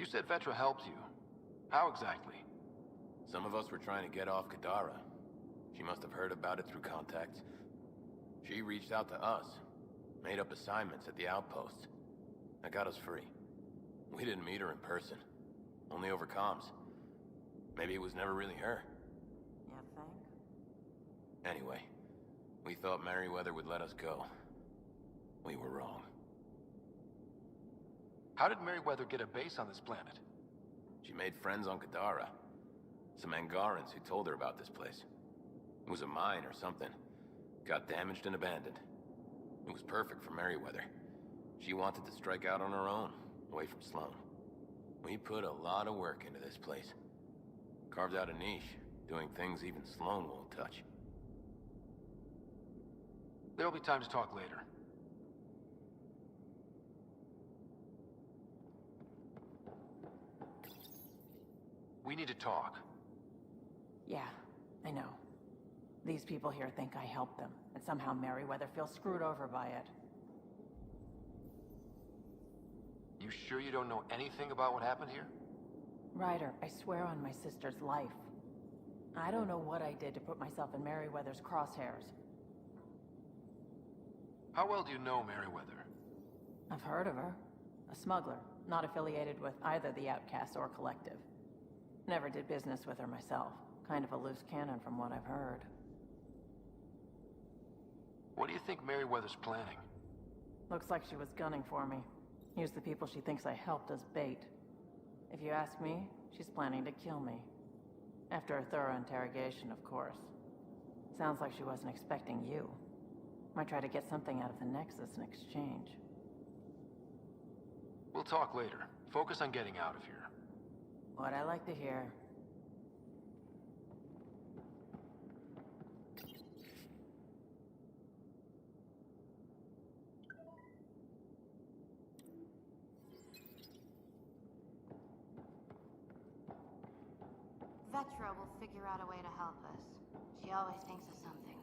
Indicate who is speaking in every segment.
Speaker 1: You said Vetra helped you. How exactly?
Speaker 2: Some of us were trying to get off Kadara. She must have heard about it through contacts. She reached out to us, made up assignments at the outpost. That got us free. We didn't meet her in person, only over comms. Maybe it was never really her.
Speaker 3: You think?
Speaker 2: Anyway, we thought Merryweather would let us go. We were wrong.
Speaker 1: How did Merryweather get a base on this planet?
Speaker 2: She made friends on Kadara. Some Angarans who told her about this place. It was a mine or something. Got damaged and abandoned. It was perfect for Merryweather. She wanted to strike out on her own, away from Sloane. We put a lot of work into this place. Carved out a niche, doing things even Sloane won't touch.
Speaker 1: There'll be time to talk later. We need to talk.
Speaker 3: Yeah, I know. These people here think I helped them, and somehow Merryweather feels screwed over by it.
Speaker 1: You sure you don't know anything about what happened here?
Speaker 3: Ryder, I swear on my sister's life. I don't know what I did to put myself in Merryweather's crosshairs.
Speaker 1: How well do you know Merryweather?
Speaker 3: I've heard of her. A smuggler, not affiliated with either the Outcasts or Collective. Never did business with her myself. Kind of a loose cannon from what I've heard.
Speaker 1: What do you think Merryweather's planning?
Speaker 3: Looks like she was gunning for me. Use the people she thinks I helped as bait. If you ask me, she's planning to kill me. After a thorough interrogation, of course. Sounds like she wasn't expecting you. Might try to get something out of the Nexus in exchange.
Speaker 1: We'll talk later. Focus on getting out of here.
Speaker 3: What I like to hear.
Speaker 4: Vetra will figure out a way to help us. She always thinks of something.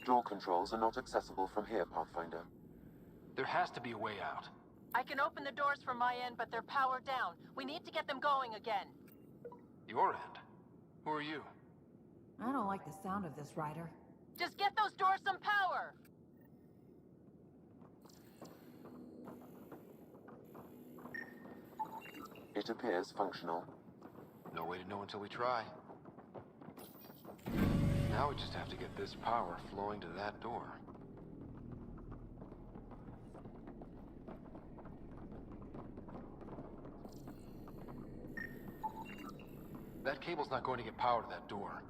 Speaker 5: Door controls are not accessible from here, Pathfinder.
Speaker 1: There has to be a way out.
Speaker 3: I can open the doors from my end, but they're powered down. We need to get them going again.
Speaker 1: Your end? Who are you?
Speaker 3: I don't like the sound of this, Ryder.
Speaker 6: Just get those doors some power!
Speaker 5: It appears functional.
Speaker 1: No way to know until we try. Now we just have to get this power flowing to that door. That cable's not going to get power to that door.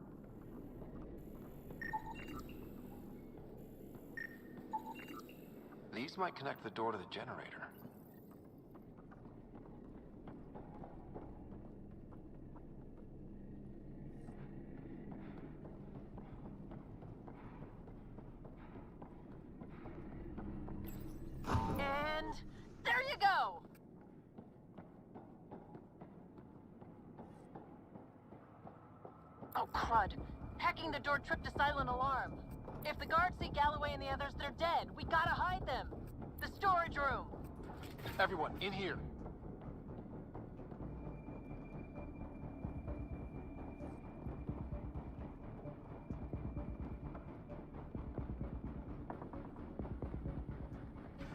Speaker 1: These might connect the door to the generator.
Speaker 6: And there you go! Oh, crud. Hacking the door tripped a silent alarm. If the guards see Galloway and the others, they're dead. We gotta hide them. The storage room.
Speaker 1: Everyone, in here.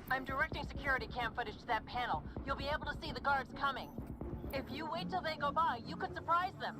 Speaker 6: I'm directing security cam footage to that panel. You'll be able to see the guards coming. If you wait till they go by, you could surprise them.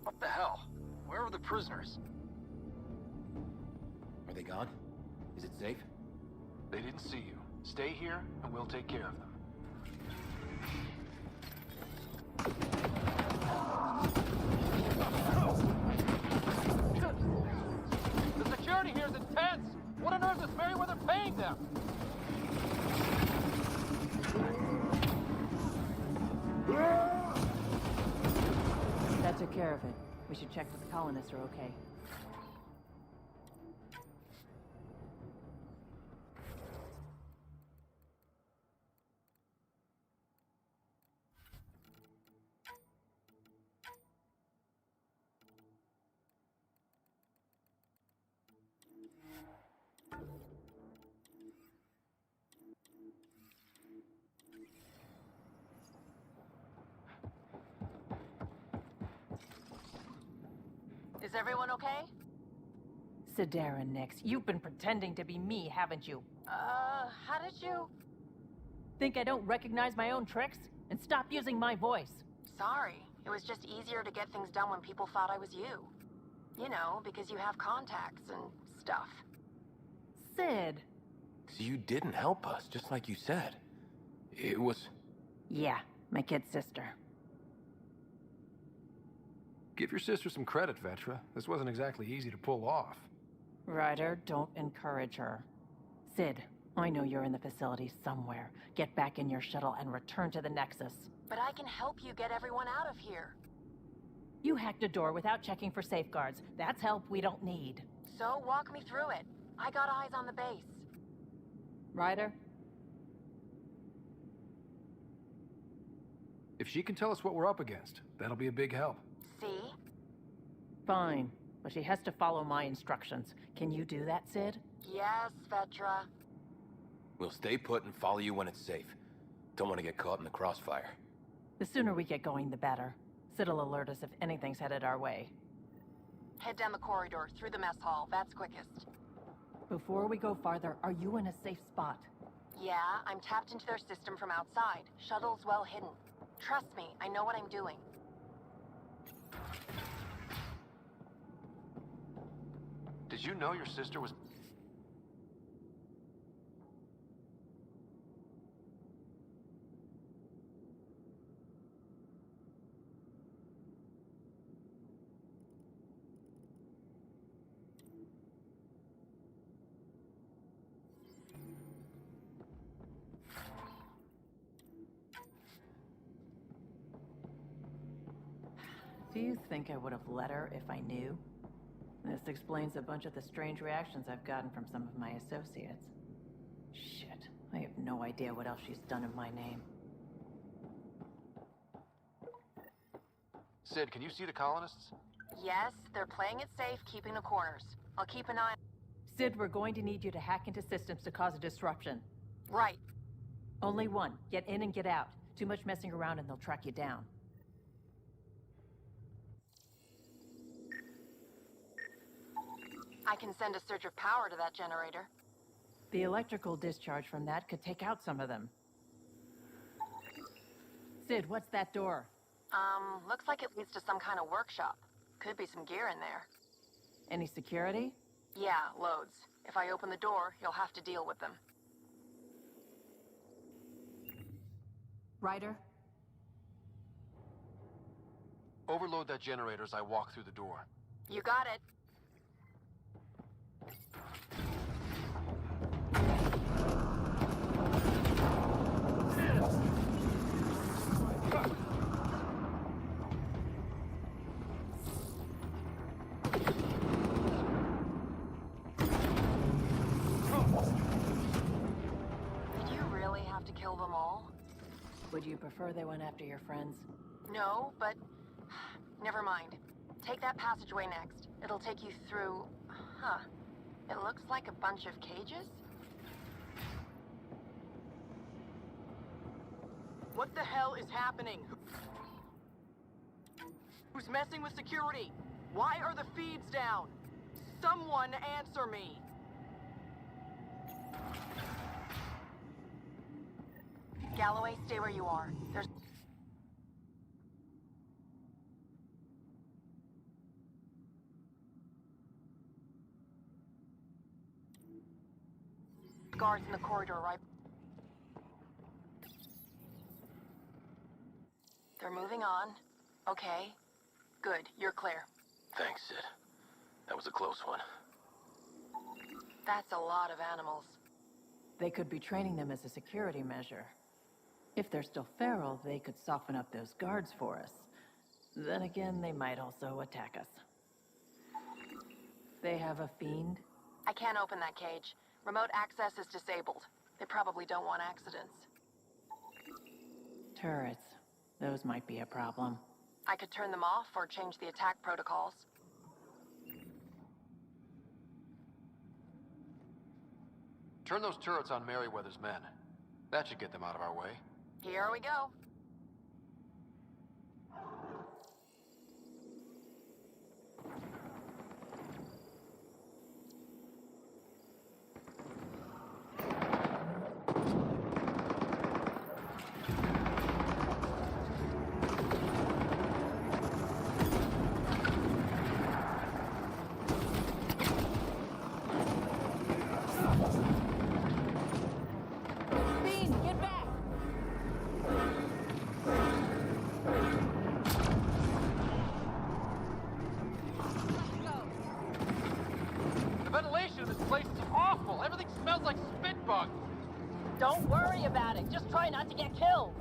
Speaker 1: What the hell? Where are the prisoners?
Speaker 2: Are they gone? Is it safe?
Speaker 1: They didn't see you. Stay here, and we'll take care of them.
Speaker 3: That took care of it. We should check that the colonists are okay.
Speaker 6: Is everyone okay?
Speaker 3: Sidera Nix, you've been pretending to be me, haven't you?
Speaker 6: How did you...
Speaker 3: Think I don't recognize my own tricks? And stop using my voice.
Speaker 6: Sorry. It was just easier to get things done when people thought I was you. You know, because you have contacts and stuff.
Speaker 3: Sid.
Speaker 2: So you didn't help us, just like you said. It was...
Speaker 3: Yeah, my kid's sister.
Speaker 1: Give your sister some credit, Vetra. This wasn't exactly easy to pull off.
Speaker 3: Ryder, don't encourage her. Sid, I know you're in the facility somewhere. Get back in your shuttle and return to the Nexus.
Speaker 6: But I can help you get everyone out of here.
Speaker 3: You hacked a door without checking for safeguards. That's help we don't need.
Speaker 6: So walk me through it. I got eyes on the base.
Speaker 3: Ryder?
Speaker 1: If she can tell us what we're up against, that'll be a big help.
Speaker 6: See?
Speaker 3: Fine, but she has to follow my instructions. Can you do that, Sid?
Speaker 6: Yes, Vetra.
Speaker 2: We'll stay put and follow you when it's safe. Don't want to get caught in the crossfire.
Speaker 3: The sooner we get going, the better. Sid'll alert us if anything's headed our way.
Speaker 6: Head down the corridor, through the mess hall. That's quickest.
Speaker 3: Before we go farther, are you in a safe spot?
Speaker 6: Yeah, I'm tapped into their system from outside. Shuttle's well hidden. Trust me, I know what I'm doing.
Speaker 1: Did you know your sister was...
Speaker 3: Do you think I would have let her if I knew? This explains a bunch of the strange reactions I've gotten from some of my associates. Shit, I have no idea what else she's done in my name.
Speaker 1: Sid, can you see the colonists?
Speaker 6: Yes, they're playing it safe, keeping the corners. I'll keep an eye...
Speaker 3: Sid, we're going to need you to hack into systems to cause a disruption.
Speaker 6: Right.
Speaker 3: Only one. Get in and get out. Too much messing around and they'll track you down.
Speaker 6: I can send a surge of power to that generator.
Speaker 3: The electrical discharge from that could take out some of them. Sid, what's that door?
Speaker 6: Looks like it leads to some kind of workshop. Could be some gear in there.
Speaker 3: Any security?
Speaker 6: Yeah, loads. If I open the door, you'll have to deal with them.
Speaker 3: Ryder?
Speaker 1: Overload that generator as I walk through the door.
Speaker 6: You got it. Did you really have to kill them all?
Speaker 3: Would you prefer they went after your friends?
Speaker 6: No, but... Never mind. Take that passageway next. It'll take you through... Huh. It looks like a bunch of cages?
Speaker 7: What the hell is happening? Who's messing with security? Why are the feeds down? Someone answer me!
Speaker 6: Galloway, stay where you are. There's... guards in the corridor, right? They're moving on. Okay. Good, you're clear.
Speaker 2: Thanks, Sid. That was a close one.
Speaker 6: That's a lot of animals.
Speaker 3: They could be training them as a security measure. If they're still feral, they could soften up those guards for us. Then again, they might also attack us. They have a fiend?
Speaker 6: I can't open that cage. Remote access is disabled. They probably don't want accidents.
Speaker 3: Turrets. Those might be a problem.
Speaker 6: I could turn them off or change the attack protocols.
Speaker 1: Turn those turrets on Merryweather's men. That should get them out of our way.
Speaker 6: Here we go.
Speaker 3: Fiend, get back!
Speaker 1: The ventilation in this place is awful. Everything smells like spit bugs.
Speaker 7: Don't worry about it. Just try not to get killed.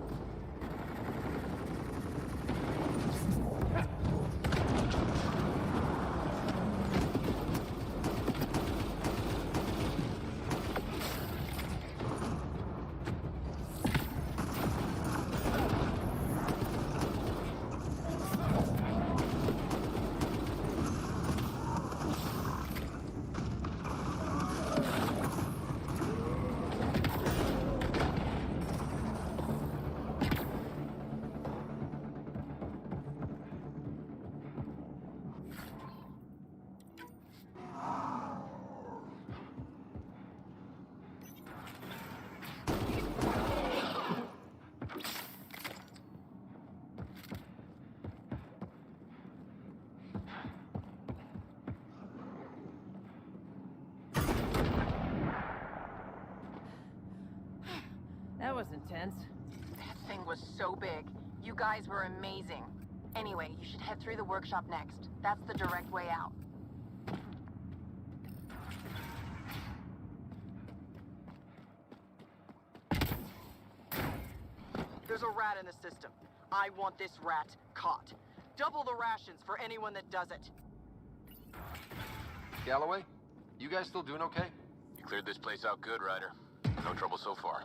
Speaker 3: That was intense.
Speaker 6: That thing was so big. You guys were amazing. Anyway, you should head through the workshop next. That's the direct way out.
Speaker 7: There's a rat in the system. I want this rat caught. Double the rations for anyone that does it.
Speaker 1: Galloway, you guys still doing okay?
Speaker 2: You cleared this place out good, Ryder. No trouble so far.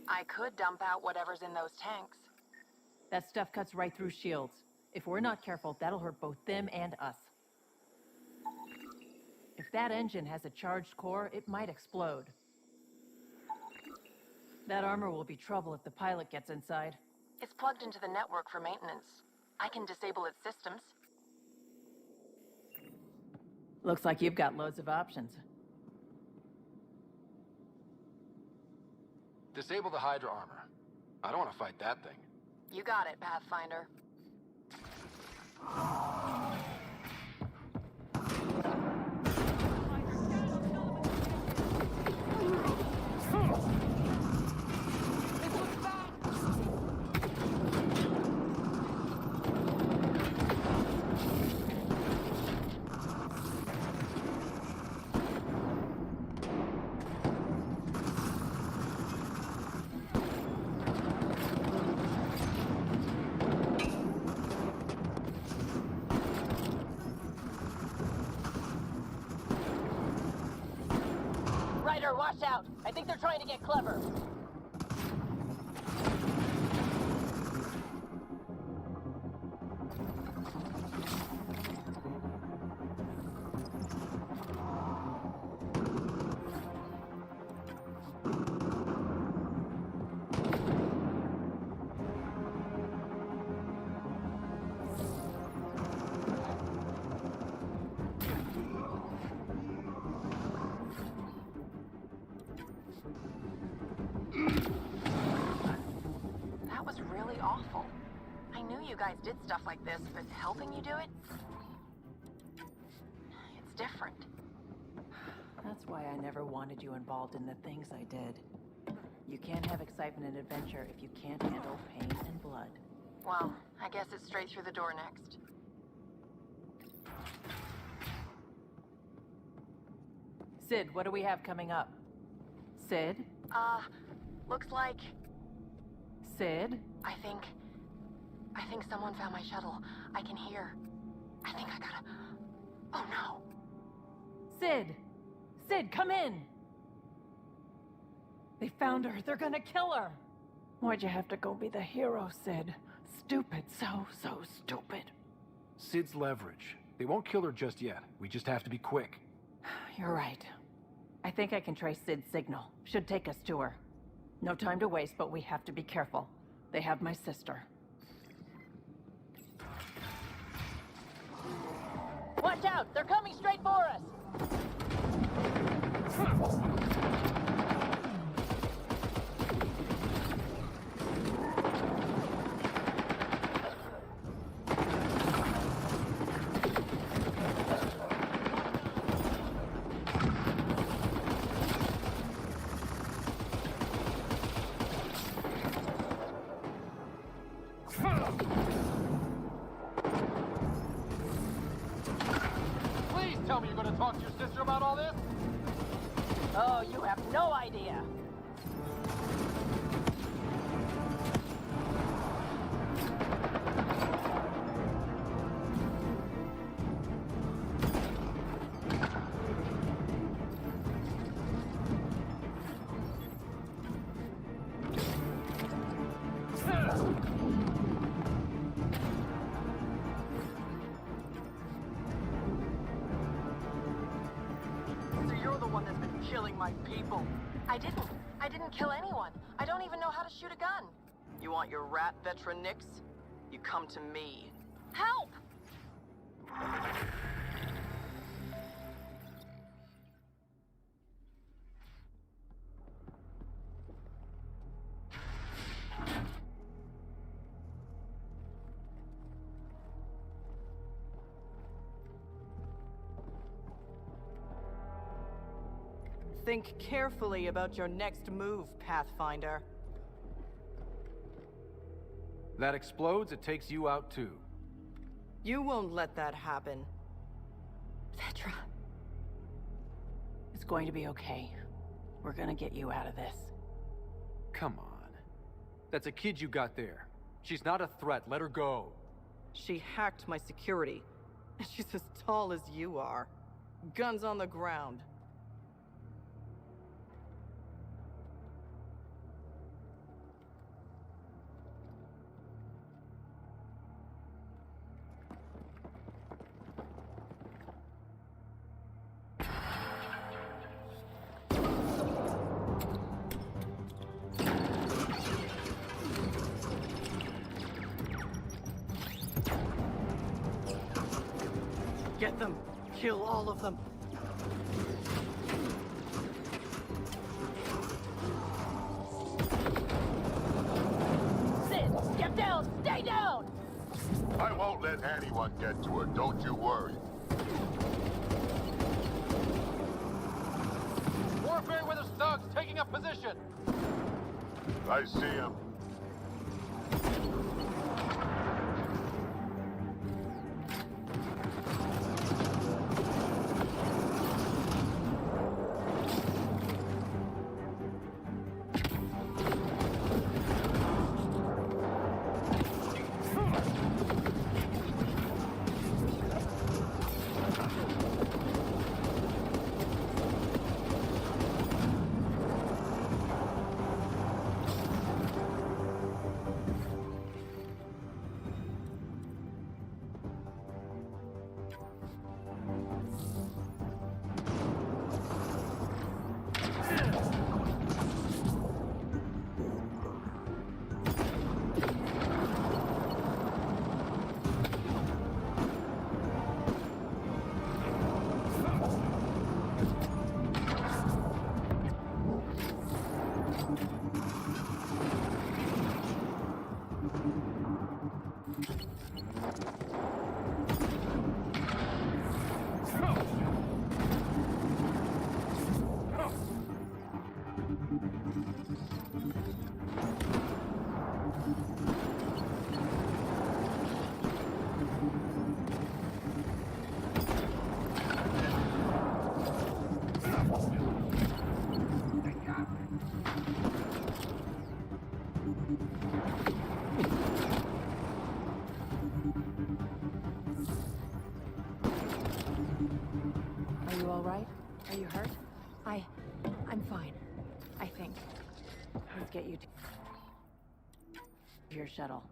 Speaker 6: I could dump out whatever's in those tanks.
Speaker 3: That stuff cuts right through shields. If we're not careful, that'll hurt both them and us. If that engine has a charged core, it might explode. That armor will be trouble if the pilot gets inside.
Speaker 6: It's plugged into the network for maintenance. I can disable its systems.
Speaker 3: Looks like you've got loads of options.
Speaker 1: Disable the Hydra armor. I don't want to fight that thing.
Speaker 6: You got it, Pathfinder.
Speaker 7: Ryder, watch out! I think they're trying to get clever.
Speaker 6: That was really awful. I knew you guys did stuff like this, but helping you do it? It's different.
Speaker 3: That's why I never wanted you involved in the things I did. You can't have excitement and adventure if you can't handle pain and blood.
Speaker 6: Well, I guess it's straight through the door next.
Speaker 3: Sid, what do we have coming up? Sid?
Speaker 6: Looks like...
Speaker 3: Sid?
Speaker 6: I think someone found my shuttle. I can hear. I think I gotta... Oh no!
Speaker 3: Sid! Sid, come in! They found her. They're gonna kill her! Why'd you have to go be the hero, Sid? Stupid. So stupid.
Speaker 1: Sid's leverage. They won't kill her just yet. We just have to be quick.
Speaker 3: You're right. I think I can trace Sid's signal. Should take us to her. No time to waste, but we have to be careful. They have my sister. Watch out! They're coming straight for us!
Speaker 1: Please tell me you're going to talk to your sister about all this?
Speaker 3: Oh, you have no idea.
Speaker 7: So you're the one that's been killing my people.
Speaker 6: I didn't kill anyone. I don't even know how to shoot a gun.
Speaker 7: You want your rat veteran nicks? You come to me.
Speaker 6: Help!
Speaker 7: Think carefully about your next move, Pathfinder.
Speaker 1: That explodes, it takes you out too.
Speaker 7: You won't let that happen.
Speaker 3: Vetra. It's going to be okay. We're gonna get you out of this.
Speaker 1: Come on. That's a kid you got there. She's not a threat. Let her go.
Speaker 7: She hacked my security. And she's as tall as you are. Guns on the ground. Get them! Kill all of them!
Speaker 3: Sid, get down! Stay down!
Speaker 8: I won't let anyone get to her, don't you worry.
Speaker 1: Warfare with his thugs taking up position.
Speaker 8: I see him.
Speaker 3: get you to your shuttle.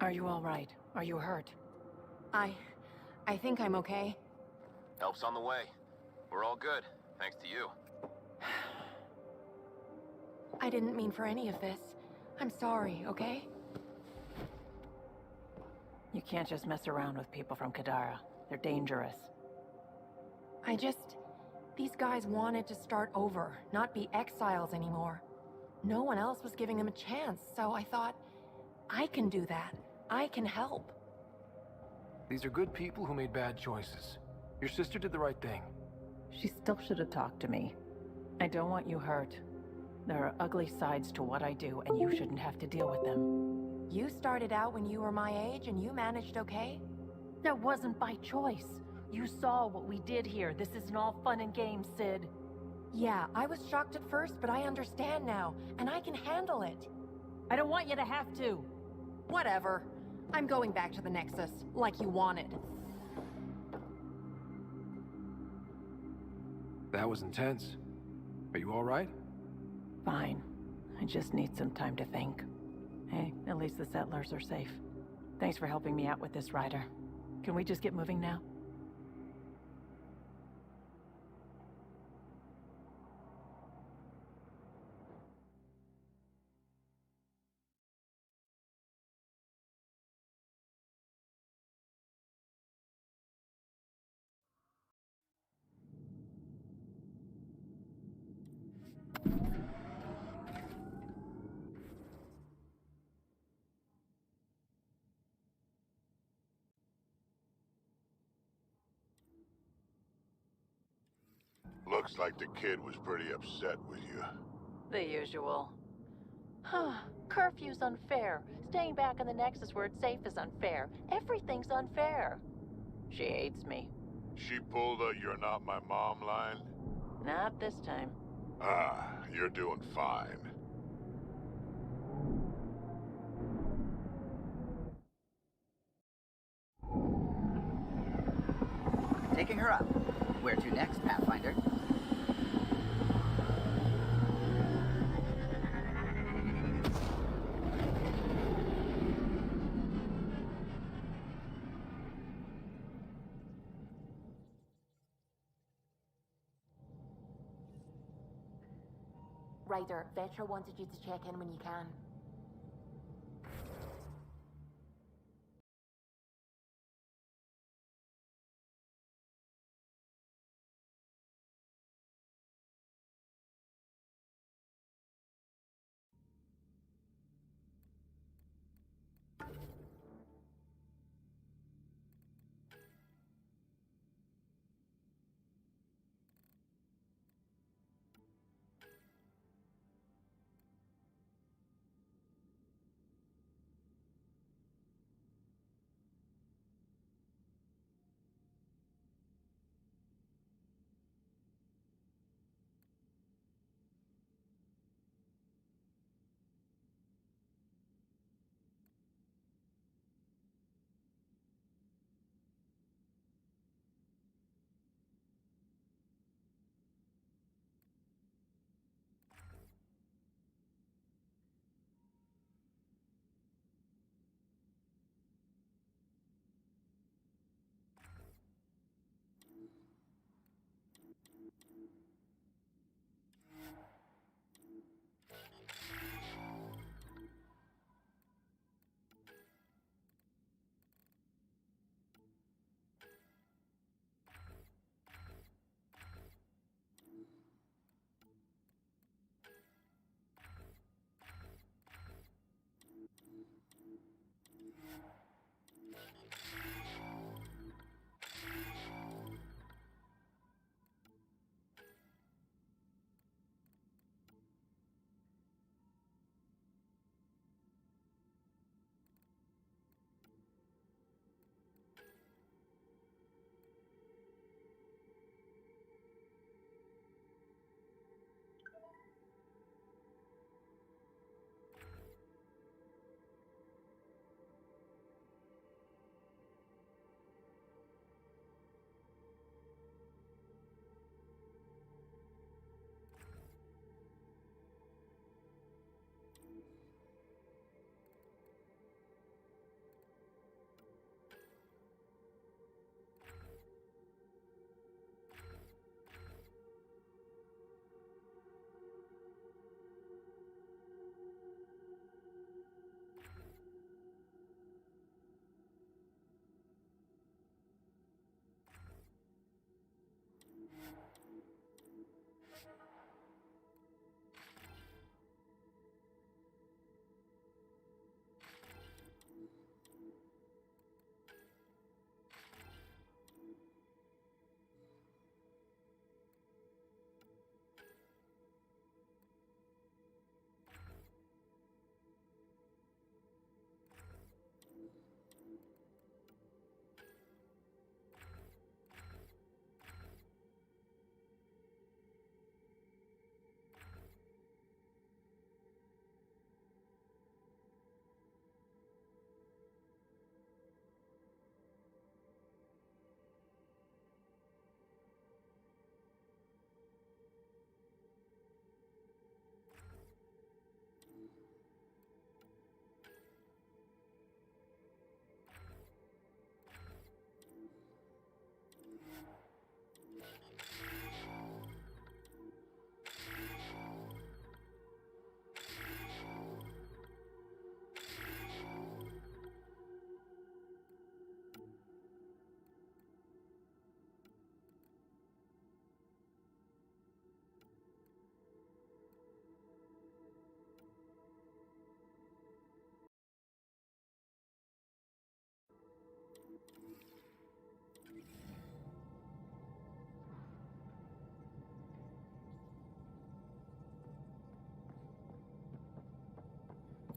Speaker 3: Are you all right? Are you hurt?
Speaker 6: I think I'm okay.
Speaker 2: Help's on the way. We're all good, thanks to you.
Speaker 6: I didn't mean for any of this. I'm sorry, okay?
Speaker 3: You can't just mess around with people from Kadara. They're dangerous.
Speaker 6: These guys wanted to start over, not be exiles anymore. No one else was giving them a chance, so I thought, I can do that. I can help.
Speaker 1: These are good people who made bad choices. Your sister did the right thing.
Speaker 3: She still should have talked to me. I don't want you hurt. There are ugly sides to what I do, and you shouldn't have to deal with them.
Speaker 6: You started out when you were my age, and you managed okay?
Speaker 3: That wasn't by choice. You saw what we did here. This isn't all fun and games, Sid.
Speaker 6: Yeah, I was shocked at first, but I understand now, and I can handle it.
Speaker 3: I don't want you to have to.
Speaker 6: Whatever. I'm going back to the Nexus, like you wanted.
Speaker 1: That was intense. Are you all right?
Speaker 3: Fine. I just need some time to think. Hey, at least the settlers are safe. Thanks for helping me out with this, Ryder. Can we just get moving now?
Speaker 8: Looks like the kid was pretty upset with you.
Speaker 3: The usual. Curfew's unfair. Staying back in the Nexus where it's safe is unfair. Everything's unfair. She hates me.
Speaker 8: She pulled a "you're not my mom" line?
Speaker 3: Not this time.
Speaker 8: Ah, you're doing fine.
Speaker 9: Taking her up. Where to next, Pathfinder?
Speaker 6: Ryder, Vetra wanted you to check in when you can.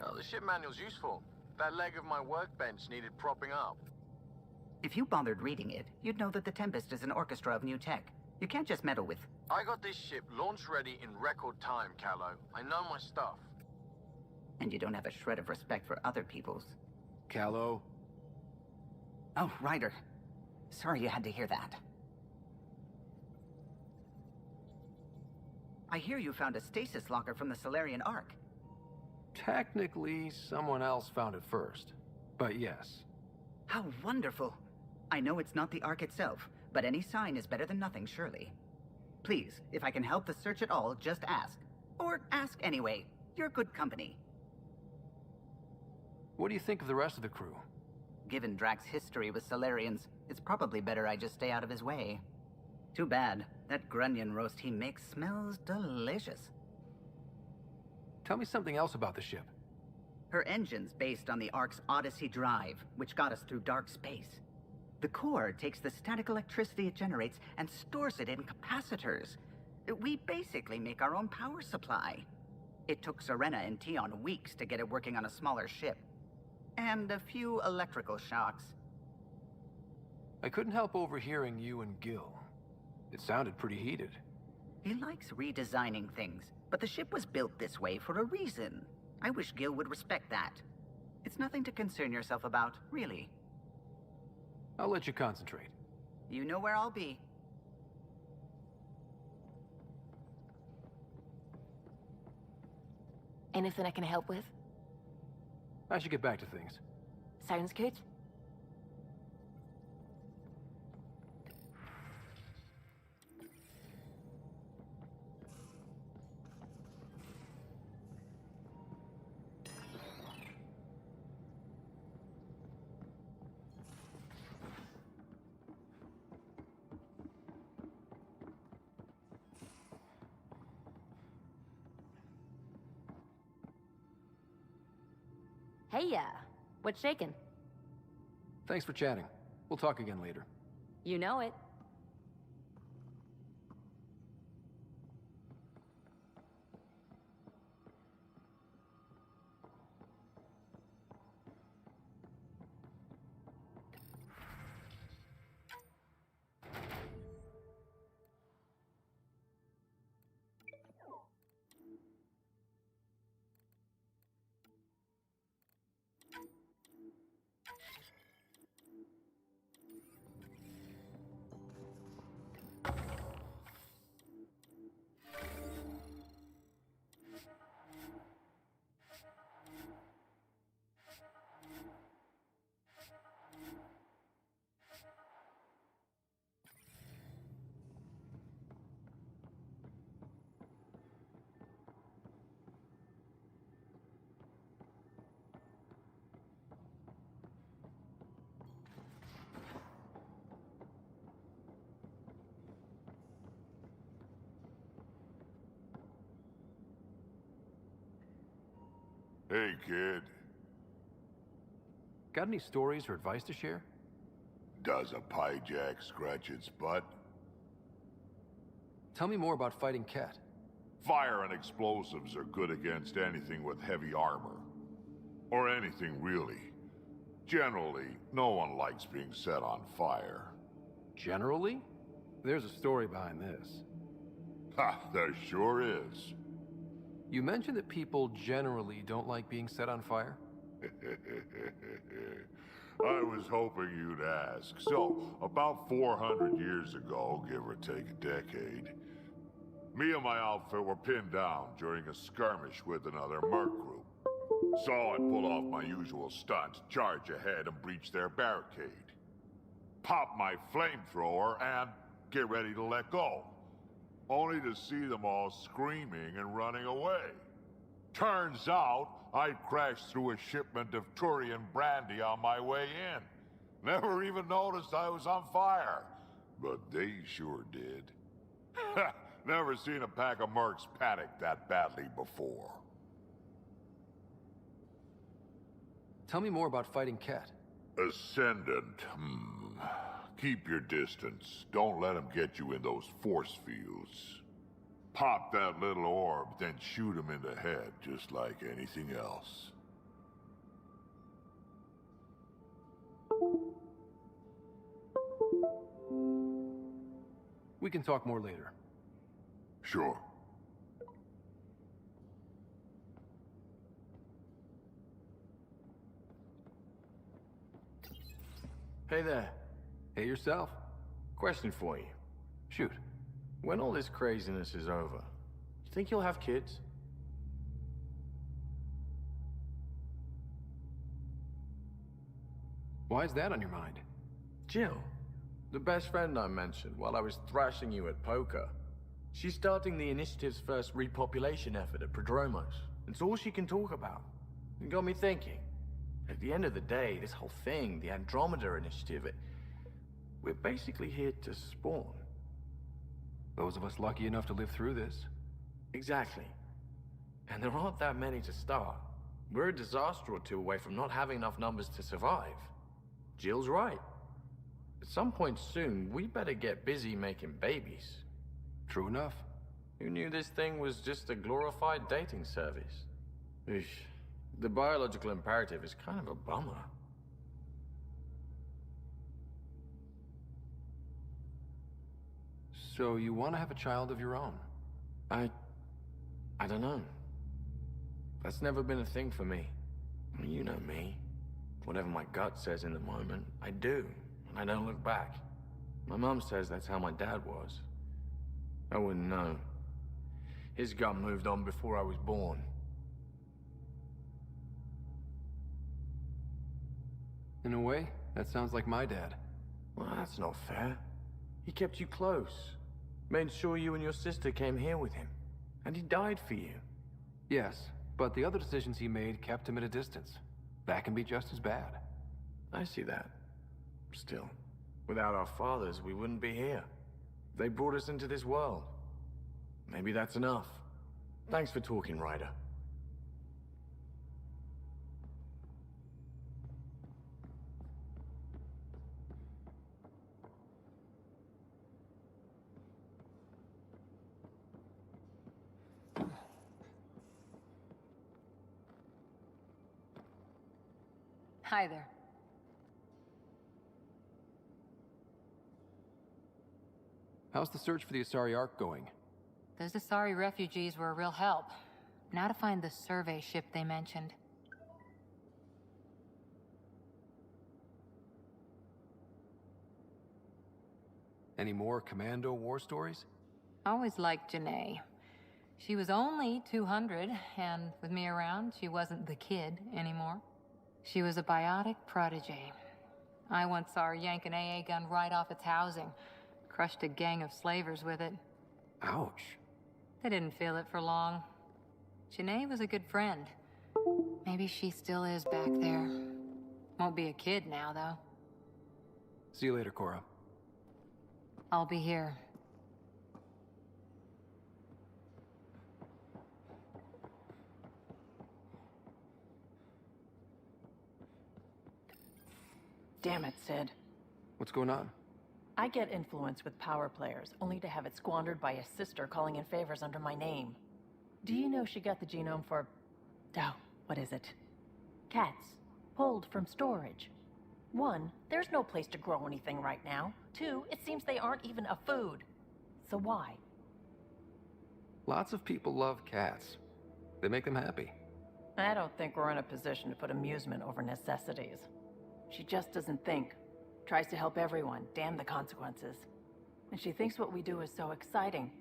Speaker 10: Oh, the ship manual's useful. That leg of my workbench needed propping up.
Speaker 9: If you bothered reading it, you'd know that the Tempest is an orchestra of new tech. You can't just meddle with...
Speaker 10: I got this ship launch ready in record time, Callow. I know my stuff.
Speaker 9: And you don't have a shred of respect for other people's.
Speaker 1: Callow?
Speaker 9: Oh, Ryder. Sorry you had to hear that. I hear you found a stasis locker from the Solarian Ark.
Speaker 1: Technically, someone else found it first. But yes.
Speaker 9: How wonderful. I know it's not the Ark itself, but any sign is better than nothing, surely. Please, if I can help the search at all, just ask. Or ask anyway. You're good company.
Speaker 1: What do you think of the rest of the crew?
Speaker 9: Given Drax's history with Solarians, it's probably better I just stay out of his way. Too bad. That grunion roast he makes smells delicious.
Speaker 1: Tell me something else about the ship.
Speaker 9: Her engine's based on the Ark's Odyssey drive, which got us through dark space. The core takes the static electricity it generates and stores it in capacitors. We basically make our own power supply. It took Serena and Tion weeks to get it working on a smaller ship. And a few electrical shocks.
Speaker 1: I couldn't help overhearing you and Gil. It sounded pretty heated.
Speaker 9: He likes redesigning things, but the ship was built this way for a reason. I wish Gil would respect that. It's nothing to concern yourself about, really.
Speaker 1: I'll let you concentrate.
Speaker 9: You know where I'll be.
Speaker 6: Anything I can help with?
Speaker 1: I should get back to things.
Speaker 6: Sounds good.
Speaker 11: Hey, what's shaking?
Speaker 1: Thanks for chatting. We'll talk again later.
Speaker 11: You know it.
Speaker 8: Hey, kid.
Speaker 1: Got any stories or advice to share?
Speaker 8: Does a pyjak scratch its butt?
Speaker 1: Tell me more about fighting Ket.
Speaker 8: Fire and explosives are good against anything with heavy armor. Or anything, really. Generally, no one likes being set on fire.
Speaker 1: Generally? There's a story behind this.
Speaker 8: Ha, there sure is.
Speaker 1: You mentioned that people generally don't like being set on fire?
Speaker 8: I was hoping you'd ask. So, about 400 years ago, give or take a decade, me and my outfit were pinned down during a skirmish with another merc group. So I pull off my usual stunt, charge ahead and breach their barricade. pop my flamethrower, and get ready to let go. Only to see them all screaming and running away. Turns out, I crashed through a shipment of Turian brandy on my way in. Never even noticed I was on fire. But they sure did. Never seen a pack of mercs panic that badly before.
Speaker 1: Tell me more about fighting Cat.
Speaker 8: Ascendant, Keep your distance. Don't let them get you in those force fields. Pop that little orb, then shoot him in the head, just like anything else.
Speaker 1: We can talk more later.
Speaker 8: Sure.
Speaker 12: Hey there.
Speaker 1: Hey yourself.
Speaker 12: Question for you.
Speaker 1: Shoot.
Speaker 12: When all this craziness is over, you think you'll have kids?
Speaker 1: Why is that on your mind?
Speaker 12: Jill, the best friend I mentioned while I was thrashing you at poker. She's starting the initiative's first repopulation effort at Prodromos. It's all she can talk about. It got me thinking. At the end of the day, this whole thing, the Andromeda initiative, we're basically here to spawn.
Speaker 1: Those of us lucky enough to live through this.
Speaker 12: Exactly. And there aren't that many to start. We're a disaster or two away from not having enough numbers to survive. Jill's right. At some point soon, we better get busy making babies.
Speaker 1: True enough.
Speaker 12: Who knew this thing was just a glorified dating service? Eesh. The biological imperative is kind of a bummer.
Speaker 1: So you want to have a child of your own?
Speaker 12: I don't know. That's never been a thing for me. You know me. Whatever my gut says in the moment, I do, and I don't look back. My mom says that's how my dad was. I wouldn't know. His gut moved on before I was born.
Speaker 1: In a way, that sounds like my dad.
Speaker 12: Well, that's not fair. He kept you close. Made sure you and your sister came here with him. And he died for you.
Speaker 1: Yes, but the other decisions he made kept him at a distance. That can be just as bad.
Speaker 12: I see that. Still, without our fathers, we wouldn't be here. They brought us into this world. Maybe that's enough. Thanks for talking, Ryder.
Speaker 13: Hi there.
Speaker 1: How's the search for the Asari Ark going?
Speaker 13: Those Asari refugees were a real help. Now to find the survey ship they mentioned.
Speaker 1: Any more commando war stories?
Speaker 13: Always liked Janae. She was only 200, and with me around, she wasn't the kid anymore. She was a biotic protege. I once saw her yank an AA gun right off its housing. Crushed a gang of slavers with it.
Speaker 1: Ouch.
Speaker 13: They didn't feel it for long. Janae was a good friend. Maybe she still is back there. Won't be a kid now, though.
Speaker 1: See you later, Cora.
Speaker 13: I'll be here.
Speaker 3: Damn it, Sid.
Speaker 1: What's going on?
Speaker 3: I get influence with power players, only to have it squandered by a sister calling in favors under my name. Do you know she got the genome for... oh, what is it? Cats. Pulled from storage. 1, there's no place to grow anything right now. 2, it seems they aren't even a food. So why?
Speaker 1: Lots of people love cats. They make them happy.
Speaker 3: I don't think we're in a position to put amusement over necessities. She just doesn't think. Tries to help everyone, damn the consequences. And she thinks what we do is so exciting,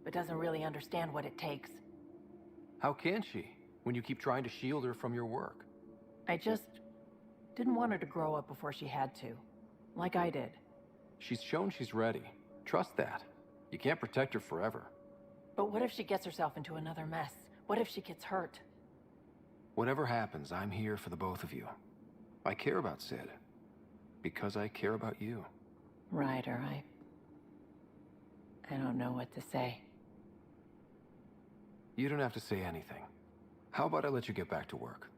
Speaker 3: but doesn't really understand what it takes.
Speaker 1: How can she, when you keep trying to shield her from your work?
Speaker 3: I just didn't want her to grow up before she had to. Like I did.
Speaker 1: She's shown she's ready. Trust that. You can't protect her forever.
Speaker 6: But what if she gets herself into another mess? What if she gets hurt?
Speaker 1: Whatever happens, I'm here for the both of you. I care about Sid. Because I care about you.
Speaker 6: Ryder, I don't know what to say.
Speaker 1: You don't have to say anything. How about I let you get back to work?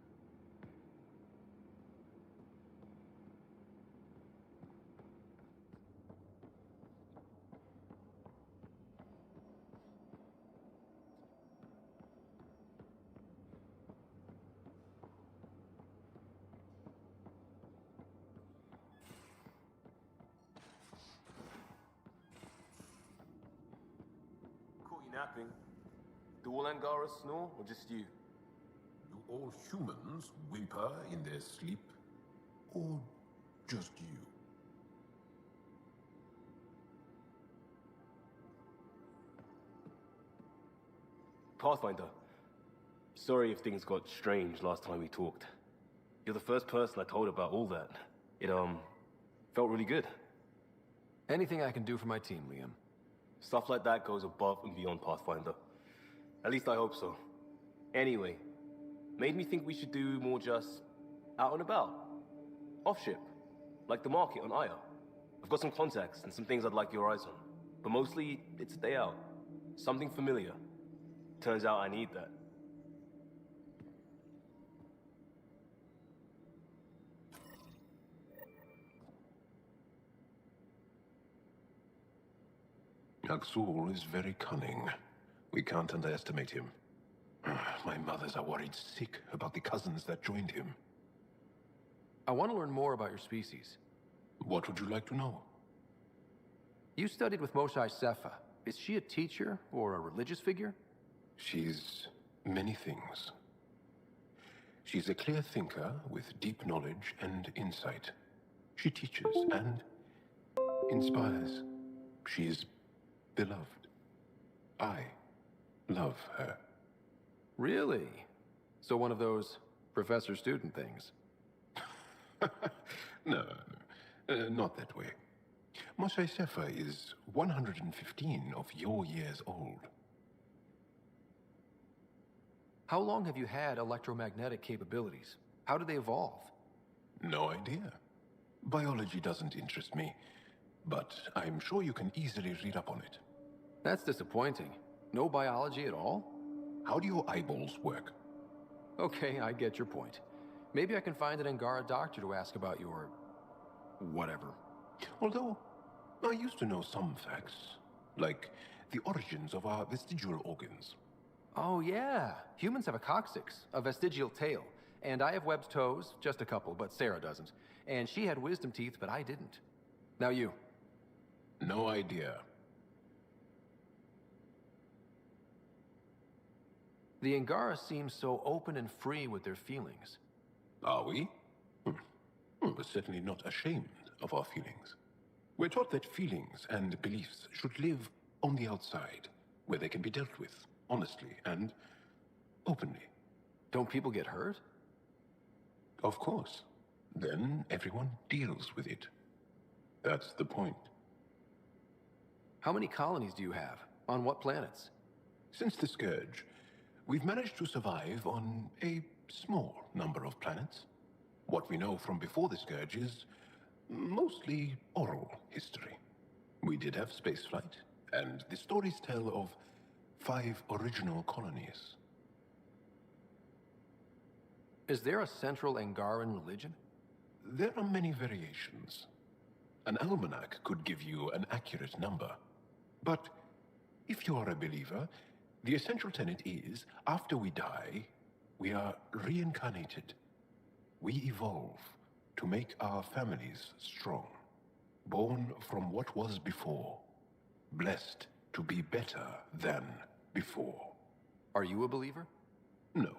Speaker 2: Caught you napping. Do all Angara snore, or just you?
Speaker 14: Do all humans whimper in their sleep? Or just you?
Speaker 15: Pathfinder, sorry if things got strange last time we talked. You're the first person I told about all that. It, felt really good.
Speaker 1: Anything I can do for my team, Liam.
Speaker 15: Stuff like that goes above and beyond Pathfinder. At least I hope so. Anyway, made me think we should do more just out and about. Off-ship, like the market on Aya. I've got some contacts and some things I'd like your eyes on. But mostly, it's a day out. Something familiar. Turns out I need that.
Speaker 14: Aksul is very cunning. We can't underestimate him. My mothers are worried sick about the cousins that joined him.
Speaker 1: I want to learn more about your species.
Speaker 14: What would you like to know?
Speaker 1: You studied with Moshae Sefa. Is she a teacher or a religious figure?
Speaker 14: She's many things. She's a clear thinker with deep knowledge and insight. She teaches and inspires. She is beloved. I love her.
Speaker 1: Really? So one of those professor-student things?
Speaker 14: No, not that way. Moshae Sefa is 115 of your years old.
Speaker 1: How long have you had electromagnetic capabilities? How did they evolve?
Speaker 14: No idea. Biology doesn't interest me, but I'm sure you can easily read up on it.
Speaker 1: That's disappointing. No biology at all?
Speaker 14: How do your eyeballs work?
Speaker 1: Okay, I get your point. Maybe I can find an Angara doctor to ask about your... whatever.
Speaker 14: Although, I used to know some facts, like the origins of our vestigial organs.
Speaker 1: Oh yeah, humans have a coccyx, a vestigial tail, and I have webbed toes, just a couple, but Sarah doesn't. And she had wisdom teeth, but I didn't. Now you.
Speaker 14: No idea.
Speaker 1: The Angara seem so open and free with their feelings.
Speaker 14: Are we? We're certainly not ashamed of our feelings. We're taught that feelings and beliefs should live on the outside, where they can be dealt with, honestly and openly.
Speaker 1: Don't people get hurt?
Speaker 14: Of course. Then everyone deals with it. That's the point.
Speaker 1: How many colonies do you have? On what planets?
Speaker 14: Since the Scourge, we've managed to survive on a small number of planets. What we know from before the Scourge is mostly oral history. We did have spaceflight, and the stories tell of 5 original colonies.
Speaker 1: Is there a central Angaran religion?
Speaker 14: There are many variations. An almanac could give you an accurate number. But if you are a believer, the essential tenet is, after we die, we are reincarnated. We evolve to make our families strong, born from what was before, blessed to be better than before.
Speaker 1: Are you a believer?
Speaker 14: No.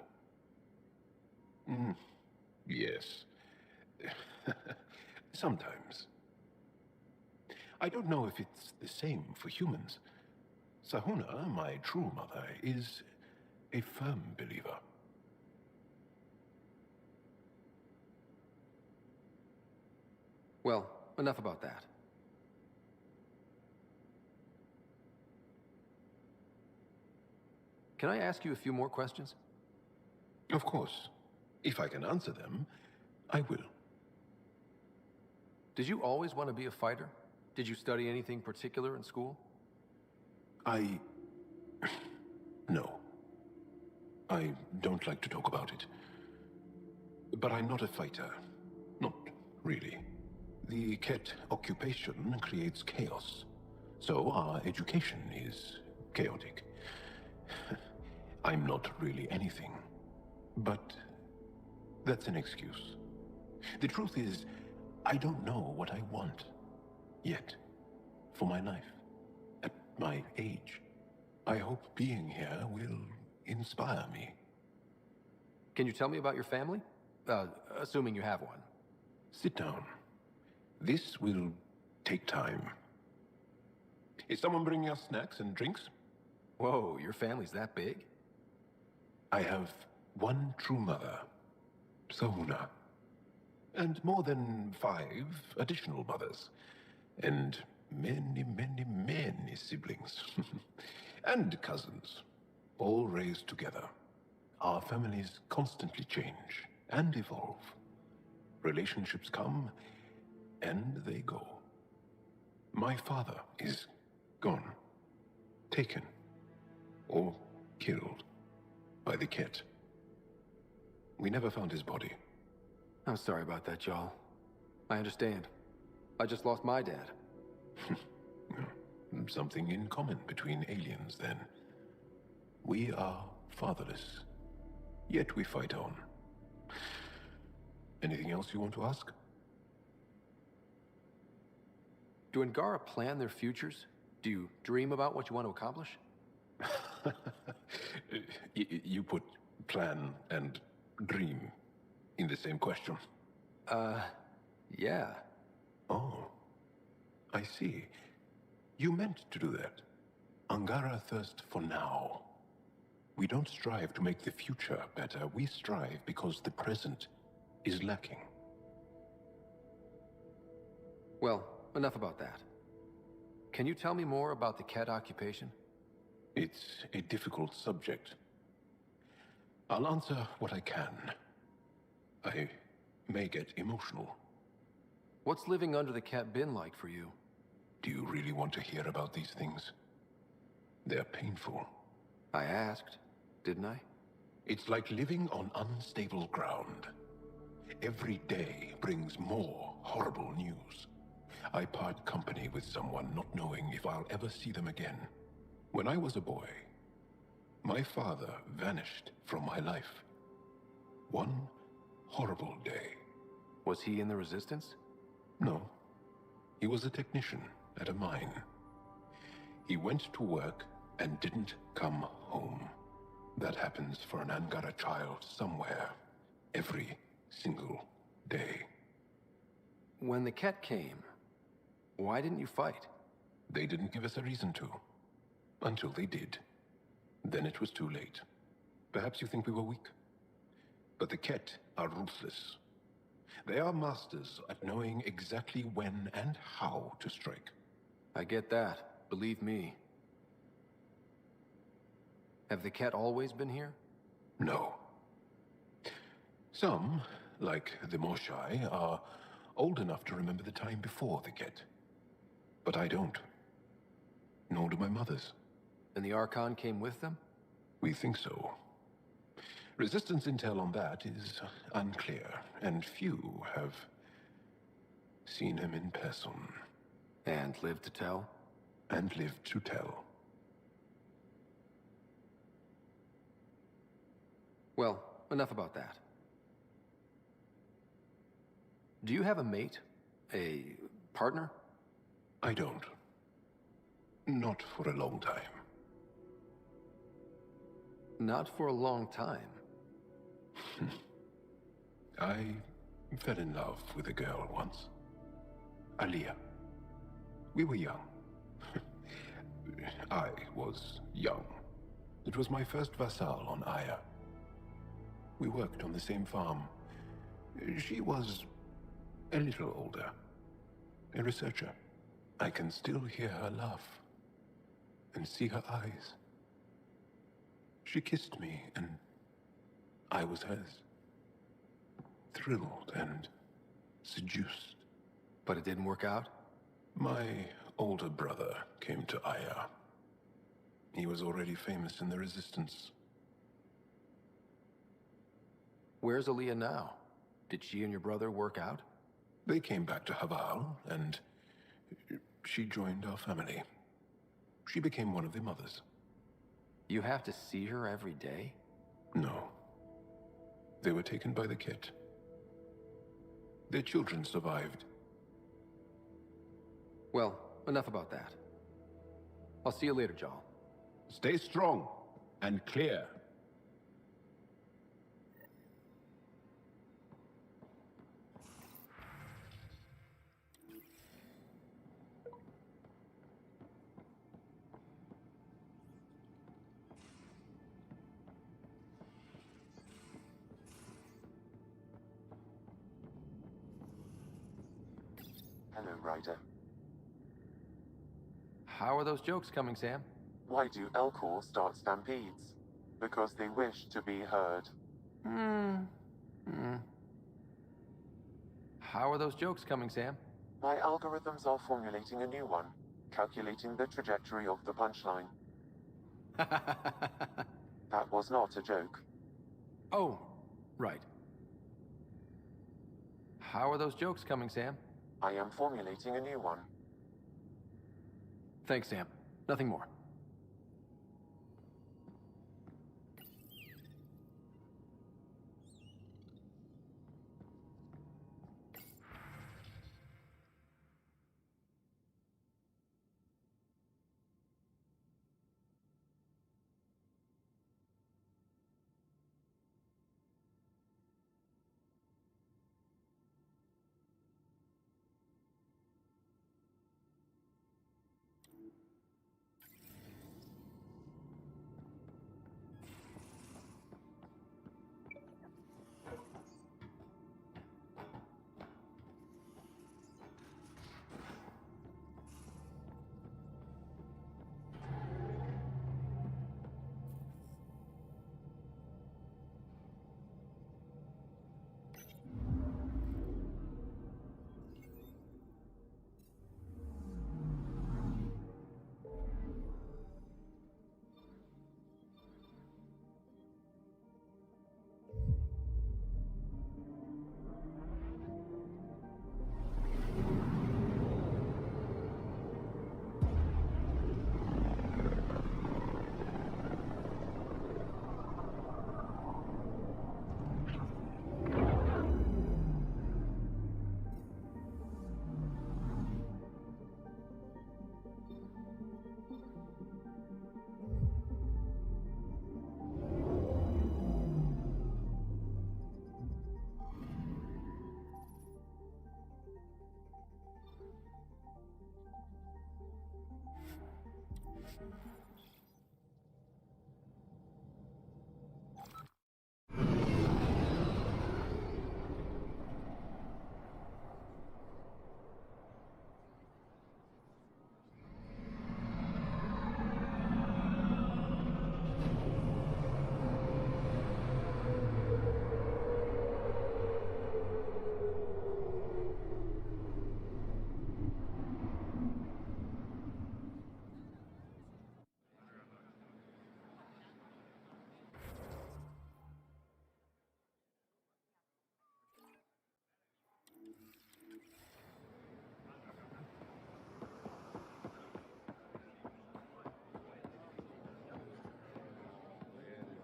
Speaker 14: Yes. Sometimes. I don't know if it's the same for humans. Sahuna, my true mother, is a firm believer.
Speaker 1: Well, enough about that. Can I ask you a few more questions?
Speaker 14: Of course. If I can answer them, I will.
Speaker 1: Did you always want to be a fighter? Did you study anything particular in school?
Speaker 14: No. I don't like to talk about it. But I'm not a fighter. Not really. The Ket occupation creates chaos. So our education is chaotic. I'm not really anything. But that's an excuse. The truth is, I don't know what I want. Yet. For my life. At my age. I hope being here will inspire me.
Speaker 1: Can you tell me about your family? Assuming you have one.
Speaker 14: Sit down. This will take time. Is someone bringing us snacks and drinks?
Speaker 1: Whoa, your family's that big?
Speaker 14: I have one true mother, Sahuna, and more than 5 additional mothers, and many, many, many siblings, and cousins, all raised together. Our families constantly change and evolve. Relationships come and they go. My father is gone, taken, or killed by the Ket. We never found his body.
Speaker 1: I'm sorry about that, Jarl. I understand. I just lost my dad.
Speaker 14: Something in common between aliens, then. We are fatherless, yet we fight on. Anything else you want to ask?
Speaker 1: Do Angara plan their futures? Do you dream about what you want to accomplish?
Speaker 14: You put plan and dream in the same question.
Speaker 1: Yeah.
Speaker 14: Oh, I see. You meant to do that. Angara thirst for now. We don't strive to make the future better. We strive because the present is lacking.
Speaker 1: Well, enough about that. Can you tell me more about the Ket occupation?
Speaker 14: It's a difficult subject. I'll answer what I can. I may get emotional.
Speaker 1: What's living under the Ket been like for you?
Speaker 14: Do you really want to hear about these things? They're painful.
Speaker 1: I asked, didn't I?
Speaker 14: It's like living on unstable ground. Every day brings more horrible news. I part company with someone not knowing if I'll ever see them again. When I was a boy, my father vanished from my life. One horrible day.
Speaker 1: Was he in the Resistance?
Speaker 14: No. He was a technician at a mine. He went to work and didn't come home. That happens for an Angara child somewhere, every single day.
Speaker 1: When the Ket came, why didn't you fight?
Speaker 14: They didn't give us a reason to. Until they did. Then it was too late. Perhaps you think we were weak. But the Ket are ruthless. They are masters at knowing exactly when and how to strike.
Speaker 1: I get that. Believe me. Have the Ket always been here?
Speaker 14: No. Some, like the Moshai, are old enough to remember the time before the Ket. But I don't. Nor do my mothers.
Speaker 1: And the Archon came with them?
Speaker 14: We think so. Resistance intel on that is unclear, and few have seen him in person.
Speaker 1: And lived to tell?
Speaker 14: And lived to tell.
Speaker 1: Well, enough about that. Do you have a mate? A partner?
Speaker 14: I don't. Not for a long time.
Speaker 1: Not for a long time?
Speaker 14: I fell in love with a girl once. Aliyah. We were young. I was young. It was my first vassal on Aya. We worked on the same farm. She was a little older. A researcher. I can still hear her laugh and see her eyes. She kissed me, and I was hers. Thrilled and seduced.
Speaker 1: But it didn't work out?
Speaker 14: My older brother came to Aya. He was already famous in the Resistance.
Speaker 1: Where's Aaliyah now? Did she and your brother work out?
Speaker 14: They came back to Haval, and she joined our family. She became one of the mothers.
Speaker 1: You have to see her every day?
Speaker 14: No. They were taken by the Kett. Their children survived.
Speaker 1: Well, enough about that. I'll see you later, Jarl.
Speaker 14: Stay strong and clear.
Speaker 5: Hello, Ryder.
Speaker 1: How are those jokes coming, Sam?
Speaker 5: Why do Elcor start stampedes? Because they wish to be heard.
Speaker 1: How are those jokes coming, Sam?
Speaker 5: My algorithms are formulating a new one, calculating the trajectory of the punchline. That was not a joke.
Speaker 1: Oh, right. How are those jokes coming, Sam?
Speaker 5: I am formulating a new one.
Speaker 1: Thanks, Sam. Nothing more.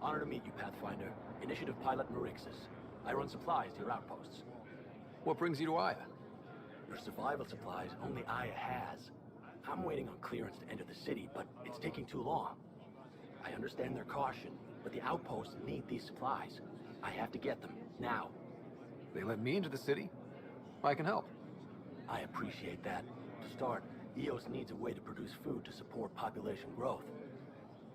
Speaker 16: Honor to meet you, Pathfinder. Initiative Pilot Marixus. I run supplies to your outposts.
Speaker 1: What brings you to Aya?
Speaker 16: Your survival supplies only Aya has. I'm waiting on clearance to enter the city, but it's taking too long. I understand their caution, but the outposts need these supplies. I have to get them, now.
Speaker 1: They let me into the city? I can help.
Speaker 16: I appreciate that. To start, EOS needs a way to produce food to support population growth.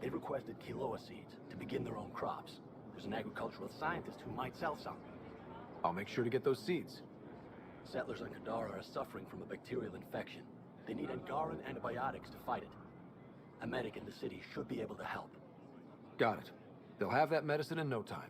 Speaker 16: They've requested Kiloa seeds to begin their own crops. There's an agricultural scientist who might sell some.
Speaker 1: I'll make sure to get those seeds.
Speaker 16: Settlers on Kadara are suffering from a bacterial infection. They need Angaran antibiotics to fight it. A medic in the city should be able to help.
Speaker 1: Got it. They'll have that medicine in no time.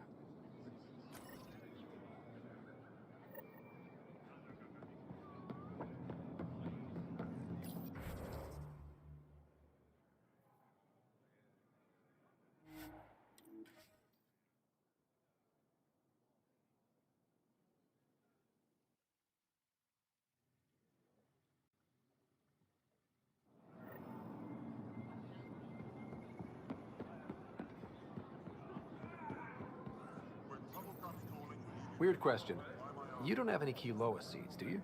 Speaker 1: Weird question. You don't have any Kiloa seeds, do you?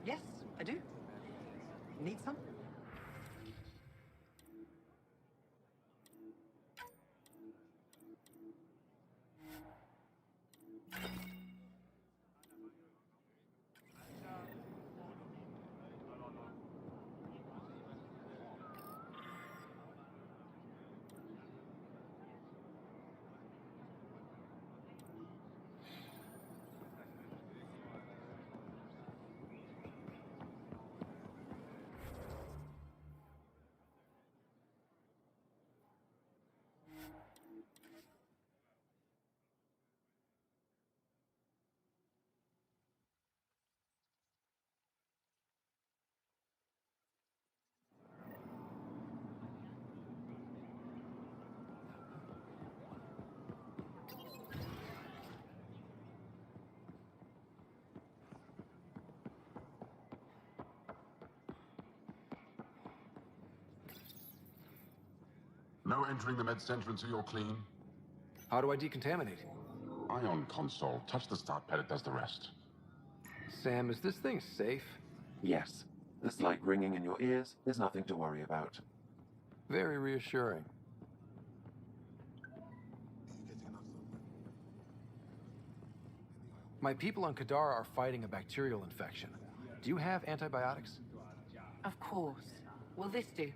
Speaker 17: Yes, I do. Need some?
Speaker 18: No entering the med center until you're clean.
Speaker 1: How do I decontaminate?
Speaker 18: Ion console. Touch the start pad, it does the rest.
Speaker 1: Sam, is this thing safe?
Speaker 5: Yes. The slight ringing in your ears is nothing to worry about.
Speaker 1: Very reassuring. My people on Kadara are fighting a bacterial infection. Do you have antibiotics?
Speaker 19: Of course. Will this do?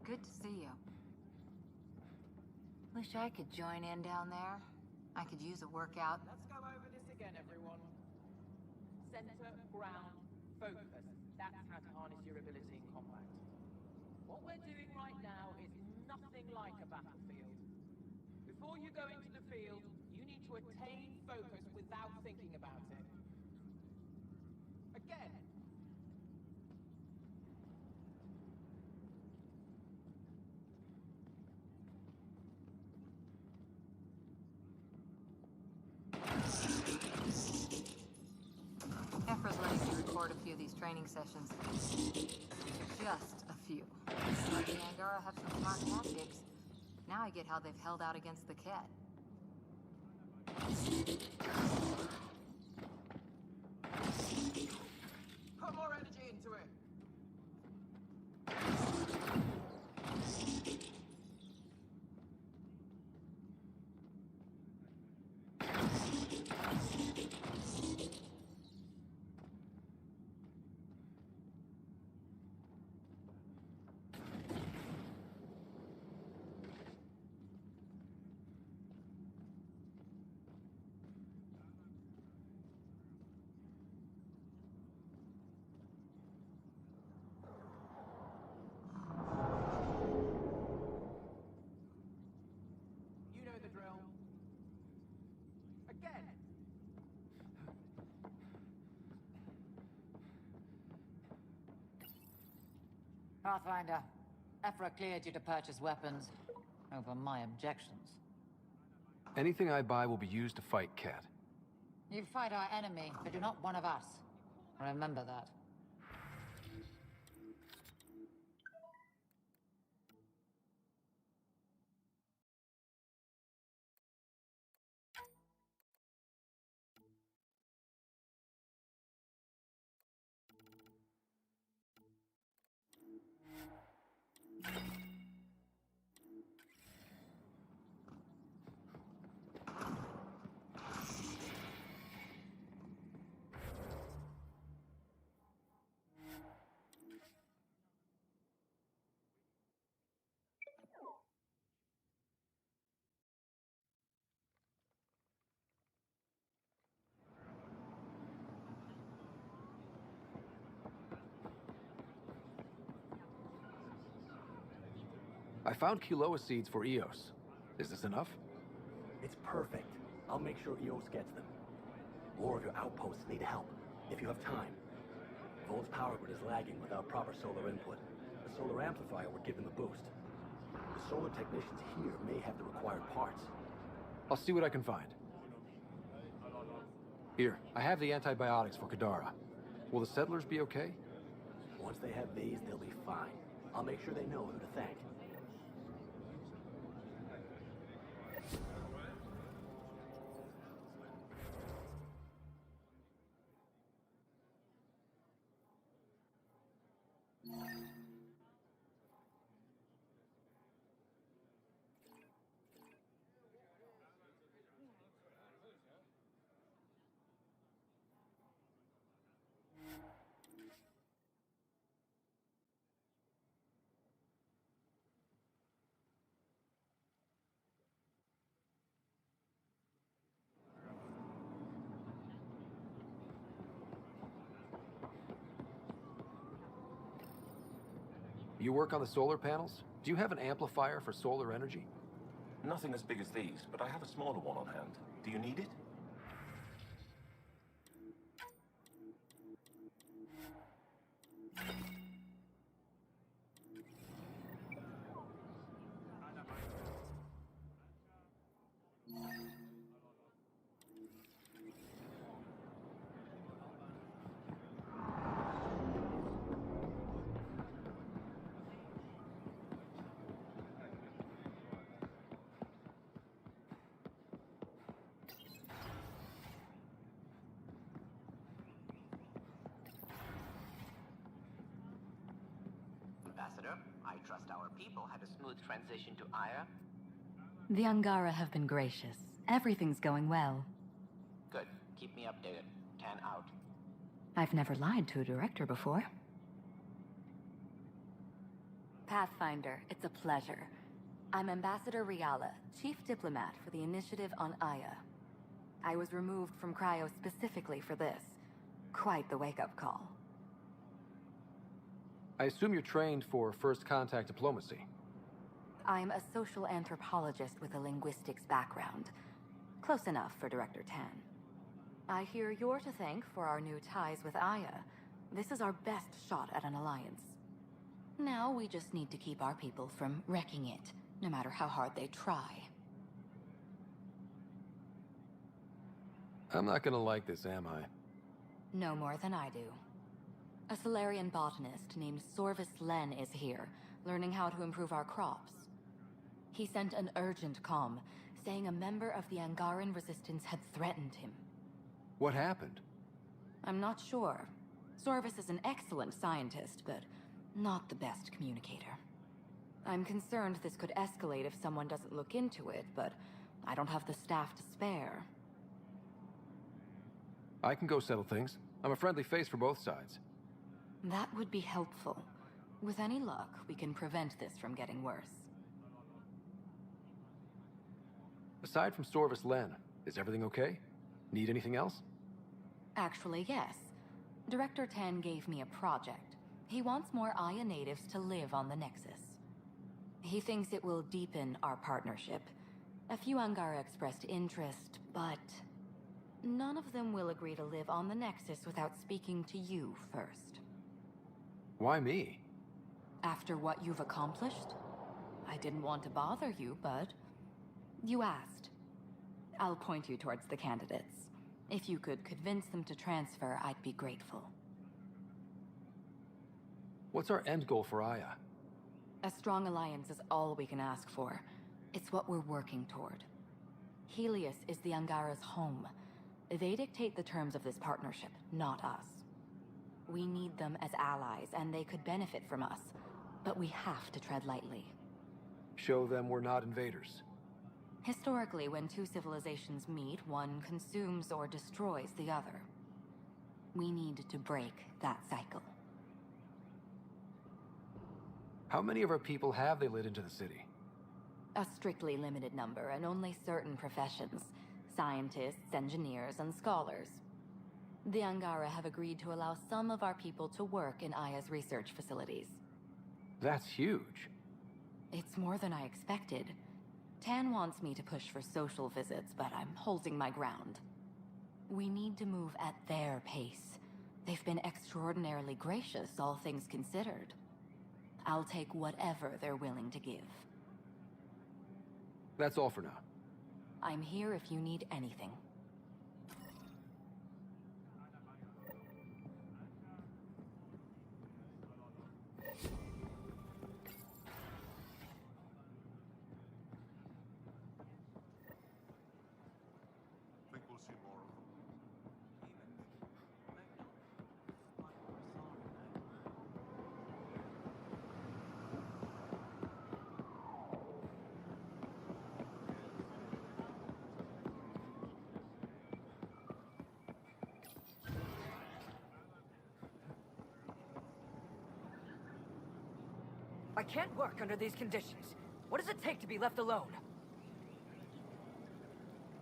Speaker 20: Good to see you. Wish I could join in down there. I could use a workout.
Speaker 21: Let's go over this again, everyone. Center, ground, focus. That's how to harness your ability in combat. What we're doing right now is nothing like a battlefield. Before you go into the field, you need to attain focus without thinking about it. Again.
Speaker 20: Efra's letting me record a few of these training sessions. Just a few. Let the Angara have some smart tactics. Now I get how they've held out against the Ket.
Speaker 21: Put more energy into it. You know the drill. Again.
Speaker 19: Pathfinder, Ephra cleared you to purchase weapons over my objections.
Speaker 1: Anything I buy will be used to fight Cat.
Speaker 19: You fight our enemy, but you're not one of us. Remember that.
Speaker 1: I found Kiloa seeds for Eos. Is this enough?
Speaker 16: It's perfect. I'll make sure EOS gets them. More of your outposts need help, if you have time. Volt's power grid is lagging without proper solar input. The solar amplifier would give them a boost. The solar technicians here may have the required parts.
Speaker 1: I'll see what I can find. Here, I have the antibiotics for Kadara. Will the settlers be okay?
Speaker 16: Once they have these, they'll be fine. I'll make sure they know who to thank.
Speaker 1: You work on the solar panels? Do you have an amplifier for solar energy?
Speaker 4: Nothing as big as these, but I have a smaller one on hand. Do you need it?
Speaker 22: Ambassador, I trust our people had a smooth transition to Aya.
Speaker 11: The Angara have been gracious. Everything's going well.
Speaker 22: Good. Keep me updated. 10 out.
Speaker 11: I've never lied to a director before. Pathfinder, it's a pleasure. I'm Ambassador Riala, Chief Diplomat for the Initiative on Aya. I was removed from Cryo specifically for this. Quite the wake-up call.
Speaker 1: I assume you're trained for first contact diplomacy.
Speaker 11: I'm a social anthropologist with a linguistics background. Close enough for Director Tan. I hear you're to thank for our new ties with Aya. This is our best shot at an alliance. Now we just need to keep our people from wrecking it, no matter how hard they try.
Speaker 1: I'm not gonna like this, am I?
Speaker 11: No more than I do. A Solarian botanist named Sorvis Len is here, learning how to improve our crops. He sent an urgent comm, saying a member of the Angaran resistance had threatened him.
Speaker 1: What happened?
Speaker 11: I'm not sure. Sorvis is an excellent scientist, but not the best communicator. I'm concerned this could escalate if someone doesn't look into it, but I don't have the staff to spare.
Speaker 1: I can go settle things. I'm a friendly face for both sides.
Speaker 11: That would be helpful. With any luck, we can prevent this from getting worse.
Speaker 1: Aside from Sorvis Len, is everything okay? Need anything else?
Speaker 11: Actually, yes. Director Tan gave me a project. He wants more Aya natives to live on the Nexus. He thinks it will deepen our partnership. A few Angara expressed interest, but none of them will agree to live on the Nexus without speaking to you first.
Speaker 1: Why me?
Speaker 11: After what you've accomplished? I didn't want to bother you, but you asked. I'll point you towards the candidates. If you could convince them to transfer, I'd be grateful.
Speaker 1: What's our end goal for Aya?
Speaker 11: A strong alliance is all we can ask for. It's what we're working toward. Helios is the Angara's home. They dictate the terms of this partnership, not us. We need them as allies, and they could benefit from us. But we have to tread lightly.
Speaker 1: Show them we're not invaders.
Speaker 11: Historically, when two civilizations meet, one consumes or destroys the other. We need to break that cycle.
Speaker 1: How many of our people have they let into the city?
Speaker 11: A strictly limited number, and only certain professions. Scientists, engineers, and scholars. The Angara have agreed to allow some of our people to work in Aya's research facilities.
Speaker 1: That's huge.
Speaker 11: It's more than I expected. Tan wants me to push for social visits, but I'm holding my ground. We need to move at their pace. They've been extraordinarily gracious, all things considered. I'll take whatever they're willing to give.
Speaker 1: That's all for now.
Speaker 11: I'm here if you need anything.
Speaker 8: Think we'll see more of them.
Speaker 7: I can't work under these conditions. What does it take to be left alone?